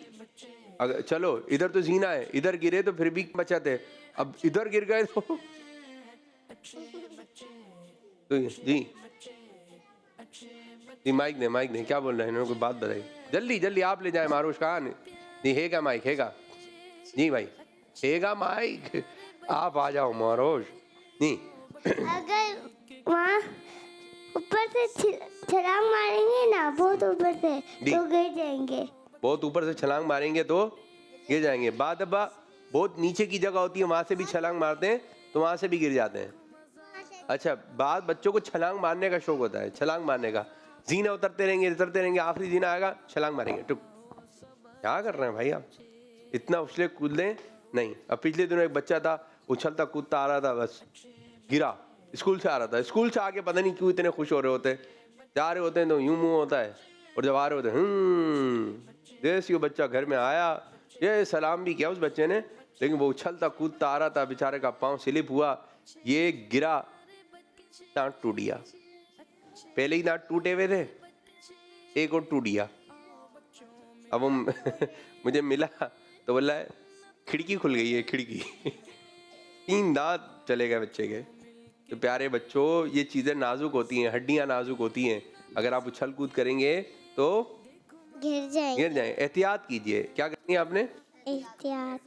S2: अगर चलो इधर तो जीना है, इधर गिरे तो फिर भी बचाते, अब इधर गिर गए तो जी जी माइक दे, क्या बोल रहे हैं, इन्होंने कोई बात बताई। जल्दी जल्दी आप ले जाए मारूश कहाँ नहीं हैगा माइक हैगा जी भाई हैगा माइक, आप आ जाओ मारूश नहीं।
S7: अगर वहाँ ऊपर से छलांग मारेंगे ना बहुत ऊपर से तो गिर जाएंगे।
S2: बहुत ऊपर से छलांग मारेंगे तो गिर जाएंगे। बाद अब्बा बहुत नीचे की जगह होती है वहाँ से भी छलांग मारते हैं तो वहाँ से भी गिर जाते हैं। अच्छा बाद बच्चों को छलांग मारने का शौक होता है, छलांग मारने का, जीना उतरते रहेंगे, आखिरी जीना आएगा छलांग मारेंगे। टुक क्या कर रहे हैं भाई आप, इतना उछले कूदे नहीं। अब पिछले दिनों एक बच्चा था उछलता कूदता आ रहा था, बस गिरा, स्कूल से आ रहा था, स्कूल से आके पता नहीं क्यों इतने खुश हो रहे होते, जा रहे होते हैं तो यूं मुंह होता है और जब आ रहे होते हैं जैसे वो बच्चा घर में आया ये सलाम भी किया उस बच्चे ने, लेकिन वो उछलता कूदता आ रहा था, बेचारे का पाँव स्लिप हुआ, ये गिरा, दांत टूट गया। पहले ही दांत टूटे हुए थे, एक और टूट गया। अब मुझे मिला तो बोला है खिड़की खुल गई है, खिड़की 3 दांत चले गए बच्चे के। तो प्यारे बच्चों ये चीज़ें नाजुक होती हैं, हड्डियां नाजुक होती हैं, अगर आप उछल कूद करेंगे तो
S7: गिर जाए।
S2: एहतियात कीजिए। क्या करनी है आपने?
S7: एहतियात।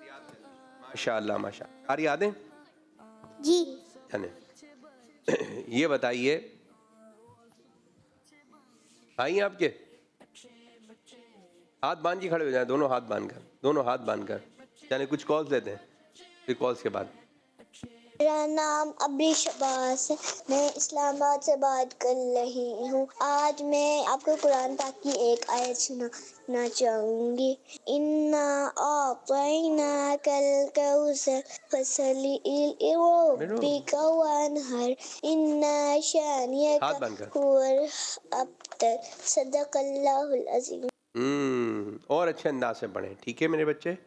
S2: माशाअल्लाह माशाअल्लाह। सारी यादें
S7: जी
S2: जाने। ये बताइए भाई आपके हाथ बांध के खड़े हो जाए, दोनों हाथ बांध कर जाने। कुछ कॉल्स लेते हैं, फिर कॉल्स के बाद।
S9: मेरा नाम अबरी शबास है, मैं इस्लामाबाद से बात कर रही हूँ। आज मैं आपको कुरान पाक की एक आयत सुनाना चाहूँगी। इन्ना आतैना कल कौसर फसली लिरब्बिका वन्हर इन्ना शानियका हुवल अब्तर। सदक़ल्लाहुल अज़ीम।
S2: और अच्छे अंदाज से पढ़ें, ठीक है मेरे बच्चे।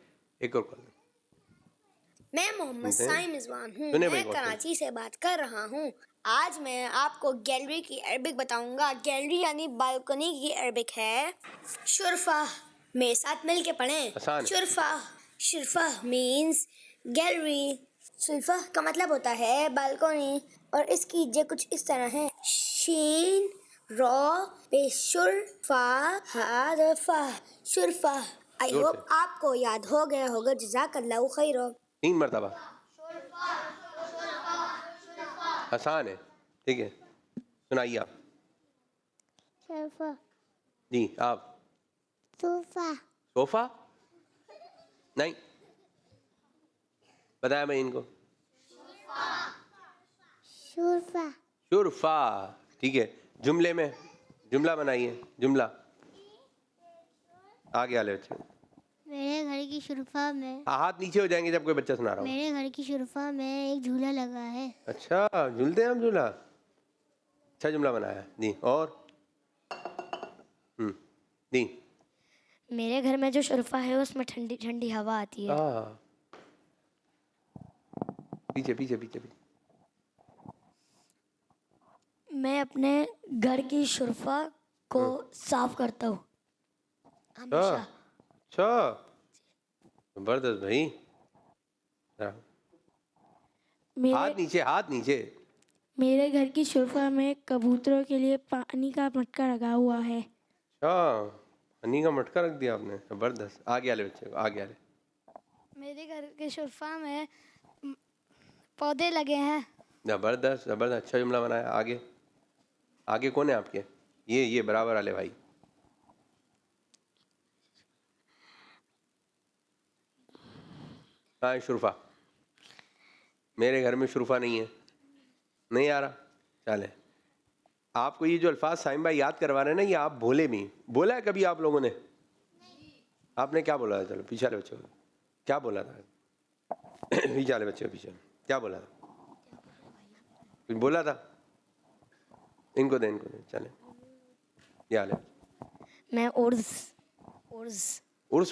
S2: एक और कॉल।
S10: मैं मोहम्मद साइम रिजवान हूँ, मैं कराची से बात कर रहा हूँ। आज मैं आपको गैलरी की अरबिक बताऊंगा। गैलरी यानी बालकनी की अरबिक है शुरफा। मेरे साथ मिल के पढ़ें। शुरफा। शुरफा मीन्स गैलरी। शुरफा का मतलब होता है बालकनी और इसकी जे कुछ इस तरह है। शीन रॉ पे शुरफा हारफा शुरफा। आई होप आपको याद हो गया होगा। जज़ाकल्लाहु खैर।
S2: 3 मरतबा आसान है, ठीक है। सुनाइए आप।
S7: सोफा।
S2: जी आप। सोफा नहीं बताया मैं इनको। शुरफा ठीक है। जुमले में जुमला बनाइए। जुमला आगे वाले बच्चे।
S7: मेरे घर की शुरफा में
S2: हाथ नीचे हो जाएंगे जब कोई बच्चा सुना रहा हो।
S7: मेरे घर की शुरफा में एक झूला लगा है।
S2: अच्छा झूलते हैं हम झूला। अच्छा जुमला बनाया जी। और जी
S4: मेरे घर में जो शुरफा है उसमें ठंडी ठंडी हवा आती है।
S2: पीछे पीछे पीछे पीछे।
S4: मैं अपने घर की शुरफा को साफ करता हूँ हमेशा।
S2: अच्छा जबरदस्त भाई। हाथ नीचे।
S8: मेरे घर की शुरफा में कबूतरों के लिए पानी का मटका लगा हुआ है।
S2: अच्छा पानी का मटका रख दिया आपने, जबरदस्त। आगे वाले बच्चे को। आगे वाले।
S6: मेरे घर के शुरफा में पौधे लगे हैं।
S2: जबरदस्त जबरदस्त। अच्छा जुमला बनाया। आगे आगे कौन है आपके? ये बराबर वाले भाई। हाँ शुरफा। मेरे घर में शुरफा नहीं है। नहीं आ रहा। चले आपको ये जो अल्फाज साइम भाई याद करवा रहे हैं ना, ये आप भूले भी। बोला है कभी आप लोगों ने? आपने क्या बोला था? चलो पीछे वाले बच्चों को क्या बोला था? पीछे वाले बच्चे पीछे क्या बोला था? कुछ बोला था? इनको दे चले। ये हाल है।
S4: मैं उर्स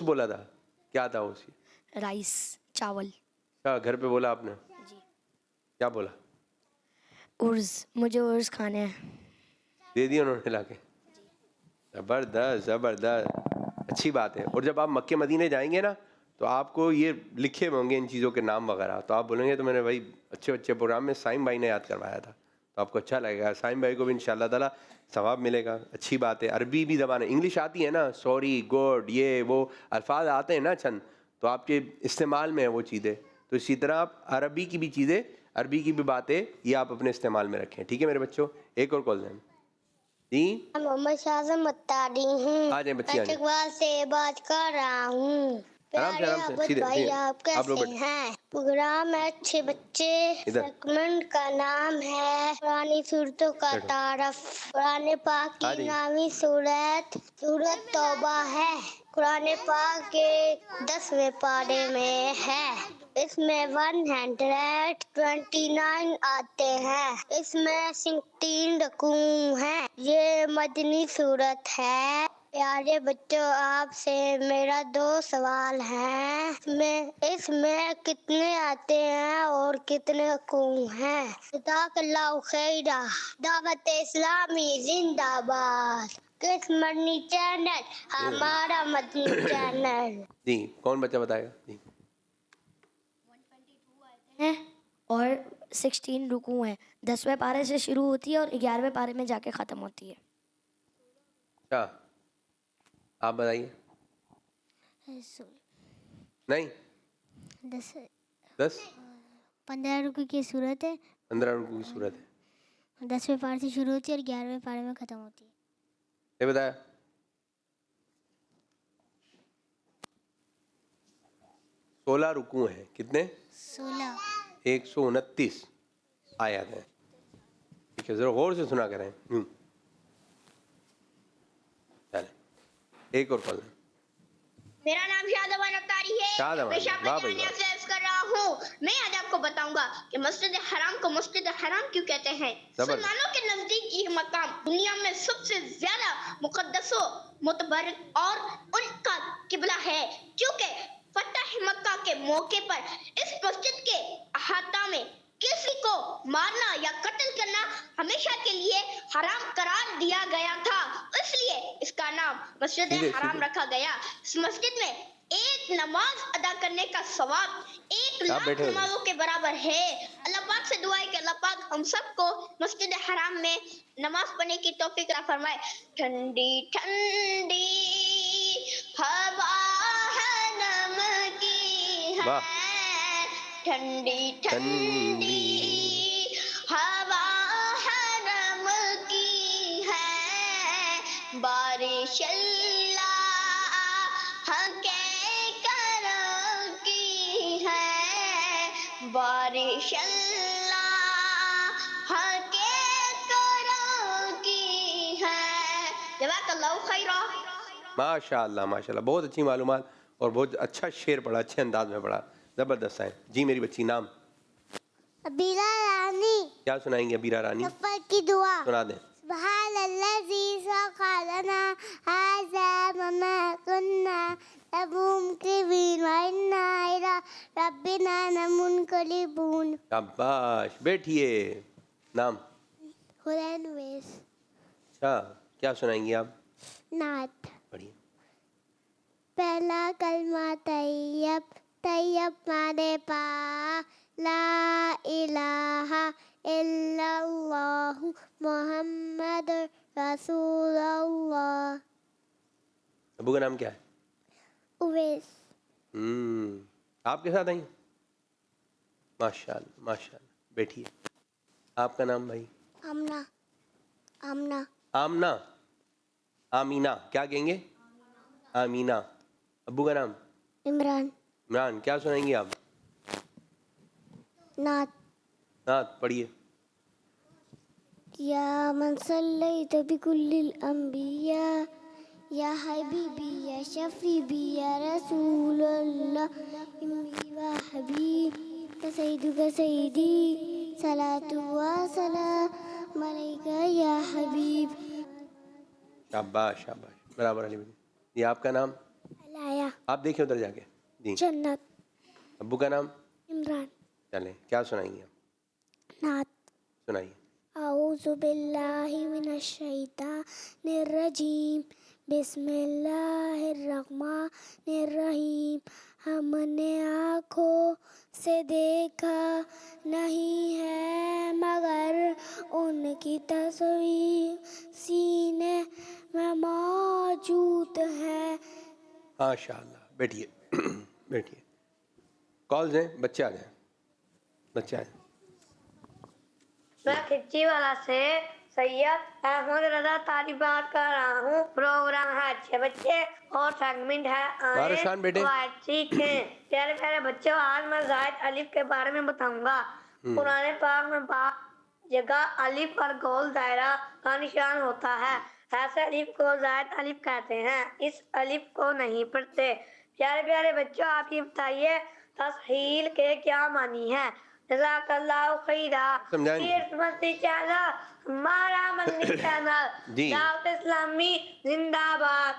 S2: बोला था। क्या था उसी?
S4: राइस चावल।
S2: क्या घर पे बोला आपने?
S4: जी।
S2: क्या बोला?
S4: उर्स। मुझे उर्स खाने हैं।
S2: दे दिया उन्होंने लाके। जबरदस्त जबरदस्त। अच्छी बात है। और जब आप मक्के मदीने जाएंगे ना तो आपको ये लिखे होंगे इन चीज़ों के नाम वगैरह, तो आप बोलेंगे तो मैंने भाई अच्छे प्रोग्राम में साइम भाई ने याद करवाया था। तो आपको अच्छा लगेगा। साइम भाई को भी इंशाल्लाह ताला सवाब मिलेगा, अच्छी बात है। अरबी भी ज़बान है, इंग्लिश आती है ना, सॉरी गुड ये वो अल्फाज आते हैं ना चंद, तो आपके इस्तेमाल में है वो चीज़ें। तो इसी तरह आप अरबी की भी चीज़ें, अरबी की भी बातें ये आप अपने इस्तेमाल में रखें, ठीक है मेरे बच्चों। एक और कॉल दें जी।
S9: मोहम्मद शाज़म अत्तारी हूँ,
S2: आ जाए बच्ची, आ जाए।
S9: इकबाल से बात कर रहा हूँ।
S2: आराम से,
S9: प्यारे
S2: आराम से,
S9: अब्बत
S2: सीधे
S9: भाई,
S2: सीधे।
S9: आप
S2: आप लोग
S9: कैसे
S2: बैठो।
S9: हैं? प्रोग्राम है अच्छे बच्चे।
S2: इधर।
S9: सेगमेंट का नाम है पुरानी सूरतों का
S2: बैठो।
S9: तारफ। कुरान पाक
S2: आ
S9: की
S2: जाइए।
S9: नामी सूरत तौबा है। कुरान पाक के 10वें पारे में है। इसमें 129 आते हैं। इसमें 3 रकूम हैं। ये मदनी सूरत है। प्यारे बच्चों, आपसे मेरा 2 सवाल हैं। इसमें कितने आते हैं और कितने रकूम हैं? जज़ाकल्लाहु खैरा। दावत इस्लामी जिंदाबाद। किस मदनी चैनल? हमारा मदनी चैनल।
S2: जी, कौन बच्चा बताएगा जी।
S4: हैं और 16 रुकू हैं। 10वें पारे से शुरू होती है और 11वें पारे में जाके ख़त्म होती है।
S2: क्या आप बताइए। नहीं 10
S7: 15 रुकू की सूरत है।
S2: 15 रुकू की सूरत है।
S7: 10वें पारे से शुरू होती है और 11वें पारे में ख़त्म होती है।
S2: ये बताया 16 रुकू हैं। कितने?
S7: 16।
S2: 129 आयत हैं। ठीक है, जरा गौर से सुना करें। चले एक और कॉल।
S5: मेरा नाम शाहजवान अख्तारी है।
S2: शाहजवान,
S5: मैं शाह
S2: वाह भाई
S5: पजानिया
S2: वाह।
S5: से अर्ज कर रहा हूँ। मैं आज आपको बताऊंगा कि मस्जिद हराम को मस्जिद हराम क्यों कहते हैं।
S2: जबरदस्त।
S5: मुसलमानों के नजदीक ये मकाम दुनिया में सबसे ज्यादा मुकद्दस मुतबरक और उनका किबला है, क्योंकि फतह मक्का के मौके पर इस मस्जिद के अहाता में किसी को मारना या कत्ल करना हमेशा के लिए हराम करार दिया गया था। इसलिए इसका नाम मस्जिद
S2: सीधे,
S5: हराम
S2: सीधे।
S5: रखा गया। इस मस्जिद में एक नमाज अदा करने का सवाब 1
S2: आप
S5: लाख
S2: बैठे हो।
S5: नमाजों के बराबर है। अल्लाह पाक से दुआ है कि अल्लाह पाक हम सबको मस्जिद हराम में नमाज पढ़ने की तौफीक अता फरमाए। ठंडी ठंडी हवा है नमकी है,
S2: वाह।
S5: ठंडी ठंडी हवा है नमकी है, बारिश के करम की है, बारिश के करम की है। जज़ाकल्लाहु खैरा।
S2: माशाल्लाह माशाल्लाह, बहुत अच्छी मालूमात और बहुत अच्छा शेर पढ़ा, अच्छे अंदाज में पढ़ा, ज़बरदस्त है जी। मेरी बच्ची नाम?
S7: अबीरा रानी।
S2: क्या सुनाएंगे अबीरा रानी?
S7: सफर की दुआ।
S2: सुना दें।
S7: सुब्हानल्लज़ी सख़रना हाज़ा वमा कुन्ना लहू मुक़रिनीन व इन्ना इला रब्बिना लमुनक़लिबून।
S2: शाबाश, बैठिए। नाम?
S7: हुसैन वेस।
S2: अच्छा, क्या सुनाएंगी आप?
S7: नात।
S2: पढ़िए।
S7: पहला कलमा तैयब, तैयब माने पा ला इलाहा इल्लल्लाहु मुहम्मद रसूलुल्लाह।
S2: अबू का नाम क्या है?
S7: उवैस।
S2: आपके साथ आई? माशाल्लाह माशाल्लाह, बैठिए। आपका नाम भाई?
S7: आमना। आमना।
S2: आमना, आमीना, क्या कहेंगे? आमीना। अब्बू का नाम?
S7: इमरान।
S2: इमरान, क्या सुनाएंगी आप?
S7: नात।
S2: नात पढ़िए।
S7: या मन सल्लैत बिकुल्लिल अंबिया या हबीबी या शफीबी या रसूलल्लाह इम्मी व हबीब सैयदुका सैयदी सलातु व सलाम अलैका या हबीब।
S2: शाबाश शाबाश, बराबर अली। ये आपका नाम?
S7: अलाया।
S2: आप देखिए उधर जाके जी।
S7: जन्नत।
S2: अब्बू का नाम?
S7: इमरान।
S2: चलें, क्या सुनाएंगे आप?
S7: नात।
S2: सुनाइए।
S7: औज़ु बिल्लाहि मिनश शैतानिर रजीम, बिस्मिल्लाहिर्रहमानिर्रहीम। हमने आँखों से देखा नहीं है मगर उनकी तस्वीर सीने में मौजूद है।
S2: माशाअल्लाह। बैठिए बैठिए। कॉल्स हैं, बच्चे आ जाएं, बच्चे आ जाएं।
S6: मैं खिच्ची वाला से सैयद अहमद रजा तारी बात कर रहा हूँ। प्रोग्राम है अच्छे बच्चे और सेगमेंट है
S2: वारिस खान बेटे।
S6: सीखें। प्यारे प्यारे बच्चों, आज मैं जायद अलिफ के बारे में बताऊंगा। कुरान पाक में जगह अलिफ पर गोल दायरा का निशान होता है। ऐसे अलिफ को जायद अलिफ कहते हैं। इस अलिफ को नहीं पढ़ते। प्यारे प्यारे बच्चों, आप ये बताइए तस्हील के क्या मानी है? जज़ाकल्लाहु खैरा।
S2: समझाएंगे।
S6: मस्ती चैनल हमारा मंदिर चैनल
S2: जी।
S6: दावत इस्लामी जिंदाबाद।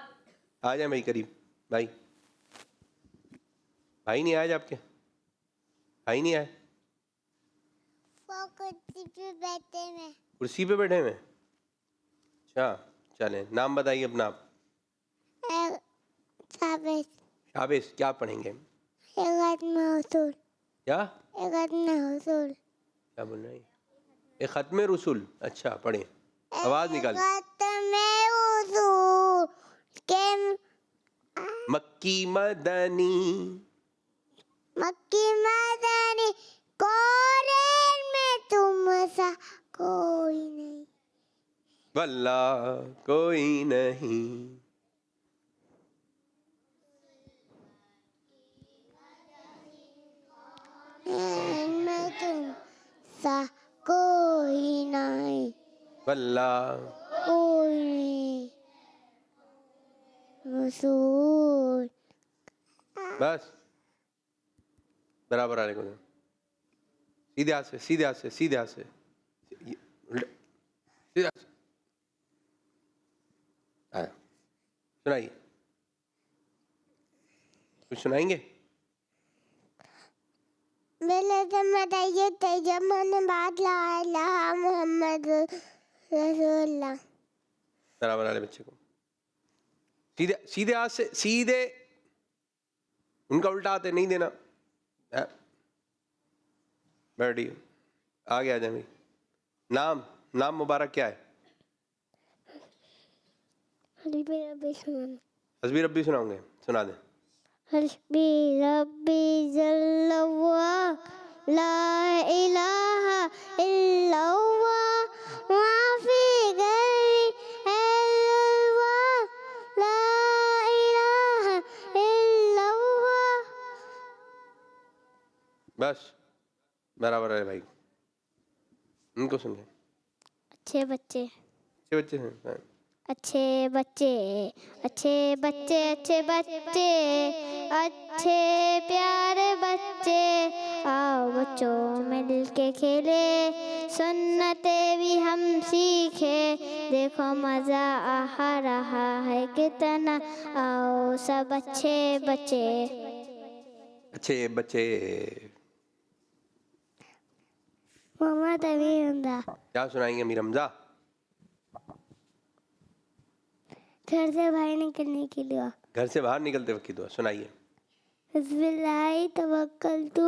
S2: आ जाए भाई करीब। भाई भाई नहीं आए आपके? भाई नहीं आए?
S7: वो कुर्सी पे बैठे हैं।
S2: कुर्सी पे बैठे हुए? अच्छा चलें, नाम बताइए अपना आप।
S7: शाबाश।
S2: शाबाश। क्या पढ़ेंगे?
S7: हुसूल।
S2: क्या
S7: हुसूल।
S2: क्या बोल रहे हैं? एक खत्म रसूल। अच्छा पढ़े, आवाज निकाल।
S7: हुसूल के
S2: मक्की मदनी।
S7: मक्की मदनी कुरान में तुम सा कोई नहीं।
S2: वल्लाह कोई नहीं।
S7: में तुम सा कोई नहीं।
S2: वल्लाह
S7: कोई नहीं। रसूल।
S2: बस बराबर आने को दे। सीधे हाथ से, सीधे हाथ से, सीधे हाथ से, सीधे हाथ से। आया, सुनाइए। कुछ सुनाएंगे?
S7: मेरे से बताइए तैयमन बात ला इलाहा मोहम्मद रसूलुल्लाह।
S2: बराबर वाले बच्चे को सीधे सीधे हाथ से, सीधे। उनका उल्टा हाथ है, नहीं देना। बैठिए, आगे आ जाएंगे। नाम नाम मुबारक क्या है? हस्बी रब्बी सुनाओगे? सुना दें।
S7: हस्बी रब्बी जल्लल्लाह ला इलाहा इल्लल्लाह माफी गैरी इल्लल्लाह ला इलाहा इल्लल्लाह।
S2: बस बराबर है भाई। उनको सुन।
S7: अच्छे बच्चे।
S2: अच्छे बच्चे हैं। हाँ।
S7: अच्छे बच्चे अच्छे बच्चे अच्छे बच्चे अच्छे प्यारे बच्चे आओ बच्चों मिल के खेले सुन्नते भी हम सीखे देखो मज़ा आ रहा है कितना आओ सब अच्छे बच्चे।
S2: अच्छे बच्चे।
S7: मोहम्मद अमीर हमजा।
S2: क्या सुनाएंगे अमीर हमजा?
S7: घर से बाहर निकलने की दुआ।
S2: घर से बाहर निकलते वक्त की दुआ सुनाइए।
S7: बिस्मिल्लाहि तवक्कलतु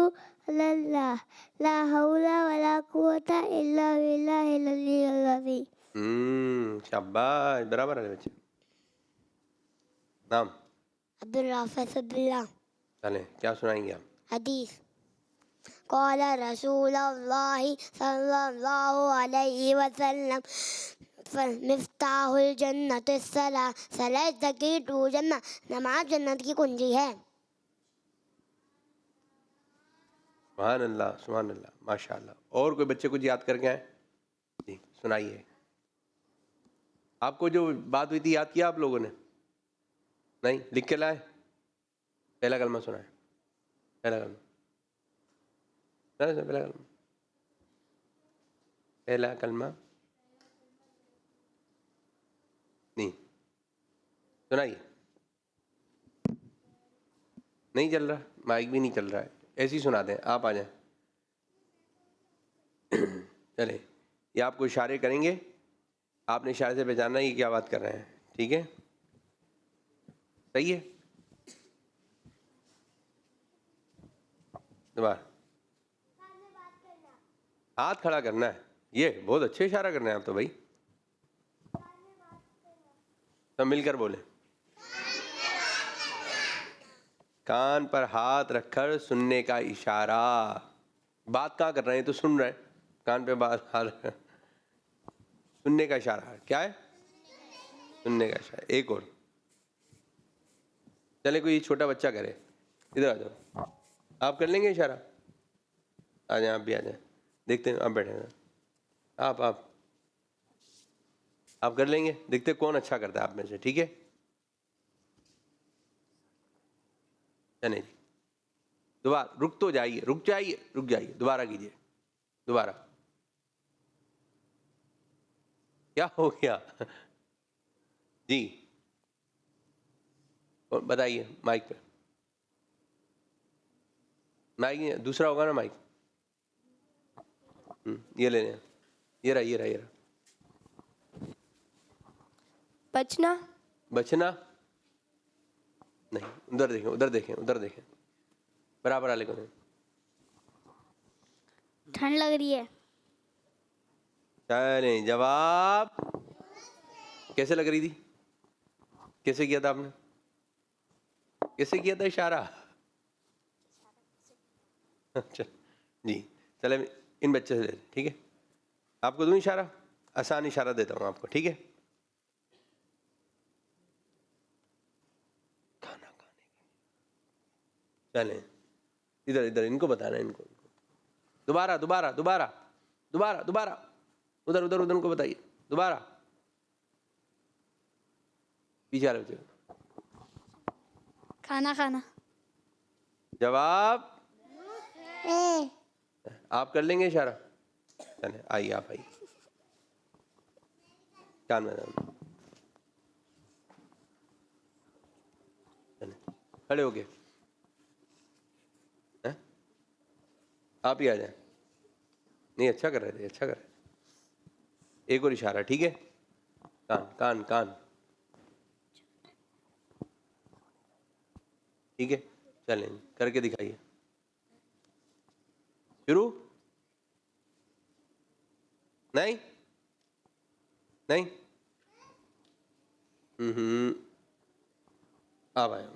S7: अल्लाह ला हौला वला कुव्वता इल्ला बिल्लाहिल अलिय्यिल अज़ीम।
S2: शाबाश, बराबर है बच्चे। नाम?
S7: अब्दुल राफिक अब्दुल्ला।
S2: चलें, क्या सुनाएंगे आप?
S7: हदीस क़ाल रसूलुल्लाहि सल्लल्लाहु अलैहि वसल्लम मिफ्ताहुल जन्नत सलाह सलाह की टू जन्नत नमाज जन्नत की कुंजी है।
S2: सुभान अल्लाह, सुभान अल्लाह, माशाअल्लाह। और कोई बच्चे कुछ याद करके आए? जी सुनाइए। आपको जो बात हुई थी याद किया आप लोगों ने? नहीं, लिख के लाए? पहला कलमा सुनाए। पहला कलमा, पहला कलमा, पहला कलमा नहीं सुनाइए। नहीं चल रहा, माइक भी नहीं चल रहा है। ऐसे ही सुना दें, आप आ जाएं। चले, ये आपको इशारे करेंगे, आपने इशारे से पहचानना ये क्या बात कर रहे हैं। ठीक है, सही है। दोबारा हाथ खड़ा करना है। ये बहुत अच्छे इशारा कर रहे हैं आप तो भाई, सब मिलकर बोले। कान पर हाथ रखकर सुनने का इशारा। बात कहाँ कर रहे हैं, तो सुन रहे हैं, कान पे बात हाथ, सुनने का इशारा क्या है, सुनने का इशारा। एक और, चले कोई छोटा बच्चा करे, इधर आ जाओ, आप कर लेंगे इशारा, आ जाए, आप भी आ जाए, देखते हैं, आप बैठे हैं, आप कर लेंगे, देखते कौन अच्छा करता है आप में से, ठीक है। चले जी, दोबारा, रुक जाइए, दोबारा कीजिए, दोबारा। क्या हो गया जी, और बताइए, माइक पे, माइक दूसरा होगा ना माइक, ये ले लें, ये रहा। बचना नहीं, उधर देखें, बराबर वाले को नहीं।
S7: ठंड लग रही है।
S2: चलें, जवाब कैसे लग रही थी, कैसे किया था आपने, कैसे किया था इशारा? अच्छा जी, चले इन बच्चे से ले, ठीक है, आपको दूं इशारा, आसान इशारा देता हूँ आपको, ठीक है। खाना खाने का, चलें इधर इनको बताना है, इनको दोबारा, उधर उनको बताइए, दोबारा पीछे वाले बच्चे।
S7: खाना
S2: जवाब आप कर लेंगे इशारा, चले आइए, आप आइए, कान में चले, खड़े हो गए, आप ही आ जाए, नहीं अच्छा कर रहे थे, एक और इशारा, ठीक है, कान, ठीक है, चलें करके दिखाइए, शुरू, नहीं, आप आए,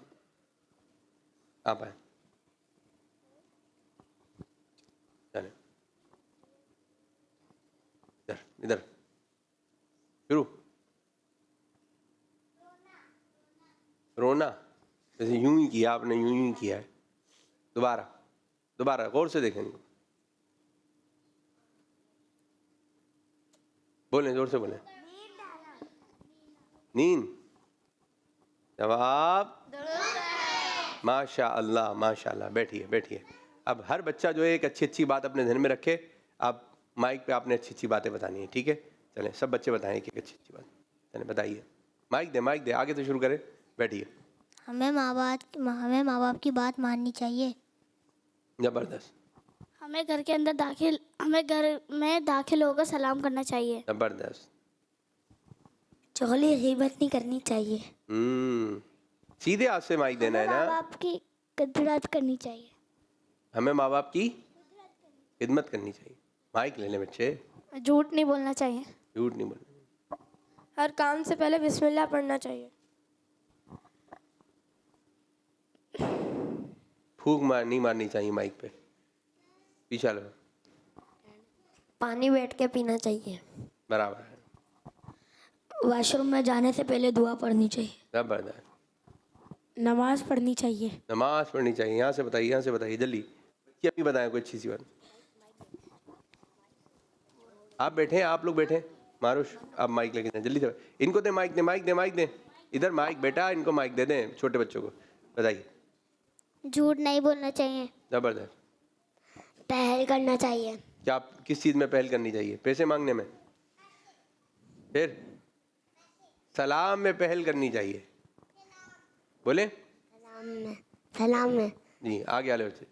S2: चलें इधर शुरू, रोना, जैसे यूं ही किया आपने, यूं ही किया है, दोबारा गौर से देखेंगे, बोलें, जोर से बोलें, नींद, जवाब माशाअल्लाह, बैठिए। अब हर बच्चा जो है एक अच्छी बात अपने ध्यान में रखे, आप माइक पे आपने अच्छी बातें बतानी है, ठीक है। चलें सब बच्चे बताएं एक अच्छी बात, चलें बताइए, माइक दे, आगे से शुरू करें, बैठिए।
S7: हमें माँ बाप की बात माननी चाहिए।
S2: जबरदस्त।
S8: हमें घर में दाखिल होकर सलाम करना चाहिए।
S2: जबरदस्त।
S4: चोली गीबत नहीं करनी चाहिए।
S2: सीधे हाथ से माइक देना है ना।
S8: माँ बाप की खिदमत करनी चाहिए।
S2: हमें माँ बाप की खिदमत करनी चाहिए। माइक ले लें बच्चे।
S8: झूठ नहीं बोलना चाहिए।
S2: झूठ नहीं बोलना।
S8: हर काम से पहले बिस्मिल्लाह पढ़ना चाहिए।
S2: फूंक नहीं मारनी चाहिए माइक पे। पीछा लो।
S4: पानी बैठ के पीना चाहिए।
S2: बराबर है।
S4: वॉशरूम में जाने से पहले दुआ पढ़नी चाहिए।
S2: जबरदस्त।
S8: नमाज पढ़नी चाहिए।
S2: नमाज पढ़नी चाहिए। यहाँ से बताइए जल्दी। बच्ची अभी बताएं कोई अच्छी सी बात। आप बैठे, आप लोग बैठे। मारुश आप माइक लेके दें जल्दी से। इनको दे माइक दे। इधर माइक बेटा, इनको माइक दे दें छोटे बच्चों को। बताइए।
S7: झूठ नहीं बोलना चाहिए।
S2: जबरदस्त।
S4: पहल करना चाहिए।
S2: क्या आप किस चीज़ में पहल करनी चाहिए? पैसे मांगने में? फिर सलाम में पहल करनी चाहिए। बोले
S7: सलाम में
S2: जी। आगे वाले बच्चे।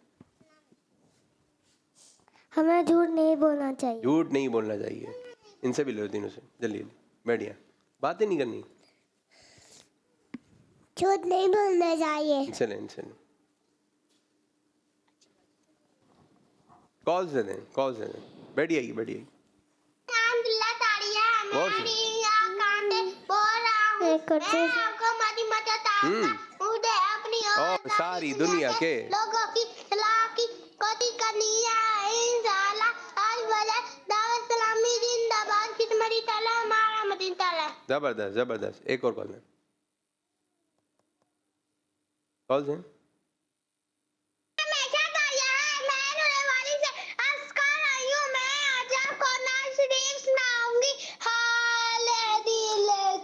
S7: हमें झूठ नहीं बोलना चाहिए।
S2: झूठ नहीं बोलना चाहिए। इनसे भी लो तीनों से जल्दी बैठिए। बातें नहीं करनी।
S7: झूठ नहीं बोलना चाहिए।
S2: इनसे ले। कॉल से दें। बैठिए। गौर से।
S9: कांटे बोल रहा हूँ मैं आपको मदी बताता हूँ मुझे अपनी
S2: और सारी दुनिया के
S9: लोगों की सलाह की कोशिश करनी है इंशाल्लाह। आज बजाय दावत सलामी जिंदाबाद खिदमती ताला हमारा मदीन ताला।
S2: जबरदस्त जबरदस्त। एक और कॉल दें, कॉल दें।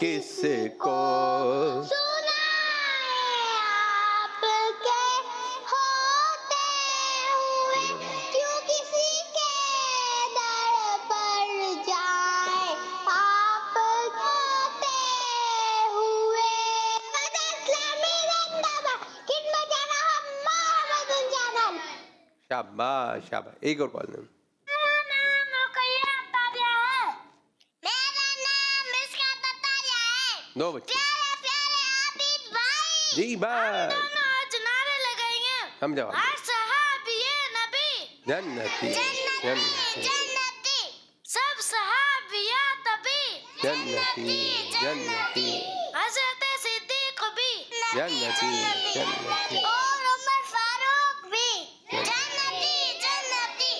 S2: किसको
S9: सुनाए आपके होते हुए क्यों किसी के दर पर जाए आप होते हुए।
S2: शाबाश शाबाश। एक और कॉल दें। दो बच्चे जी बात हम जवाब जन्नती
S1: जन्नती सब सहाबिया तभी
S2: जन्नती जन्नती
S1: हज़रत सिद्दीक भी
S2: जन्नती जन्नती
S1: और उमर फारूक भी जन्नती जन्नती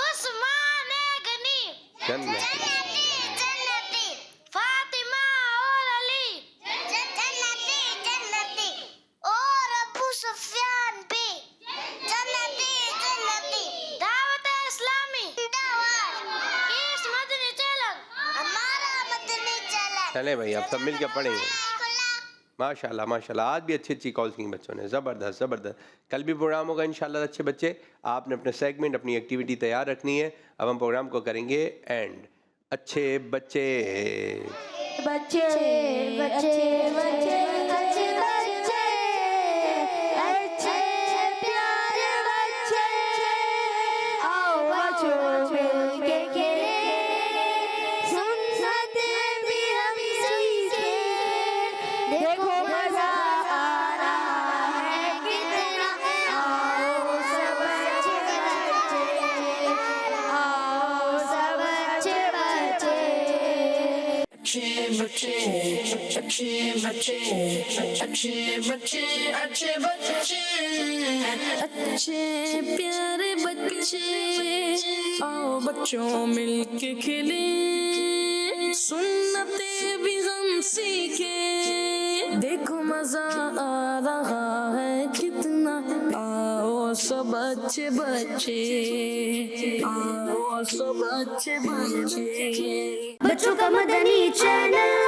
S1: उस्मान गनी
S2: जन्नती
S1: जन्नती फातिमा और अली जन्नती जन्नती और अबू सुफियान भी जन्नती जन्नती दावत इस्लामी इस मदनी चैनल हमारा मदनी चैनल।
S2: चले भाई आप सब मिलकर पढ़ेंगे। माशाल्लाह माशाल्लाह। आज भी अच्छी अच्छी कॉल्स की बच्चों ने, ज़बरदस्त ज़बरदस्त। कल भी प्रोग्राम होगा इंशाल्लाह। अच्छे बच्चे आपने अपने सेगमेंट अपनी एक्टिविटी तैयार रखनी है। अब हम प्रोग्राम को करेंगे एंड। अच्छे बच्चे
S8: बच्चे बच्चे बच्चे अच्छे बच्चे अच्छे प्यारे बच्चे आओ बच्चों मिलके खेले सुन्नत भी हम सीखे देखो मजा आ रहा है कितना आओ सब अच्छे बच्चे आओ सब अच्छे बच्चे
S1: अच्छे प्यारे बच्चे आओ बच्चों मिलके खेले सुन्नतें भी हम सीखे देखो मजा आ रहा है कितना आओ सब अच्छे बच्चे आओ सब अच्छे बच्चे।
S3: बच्चों का मदनी चैनल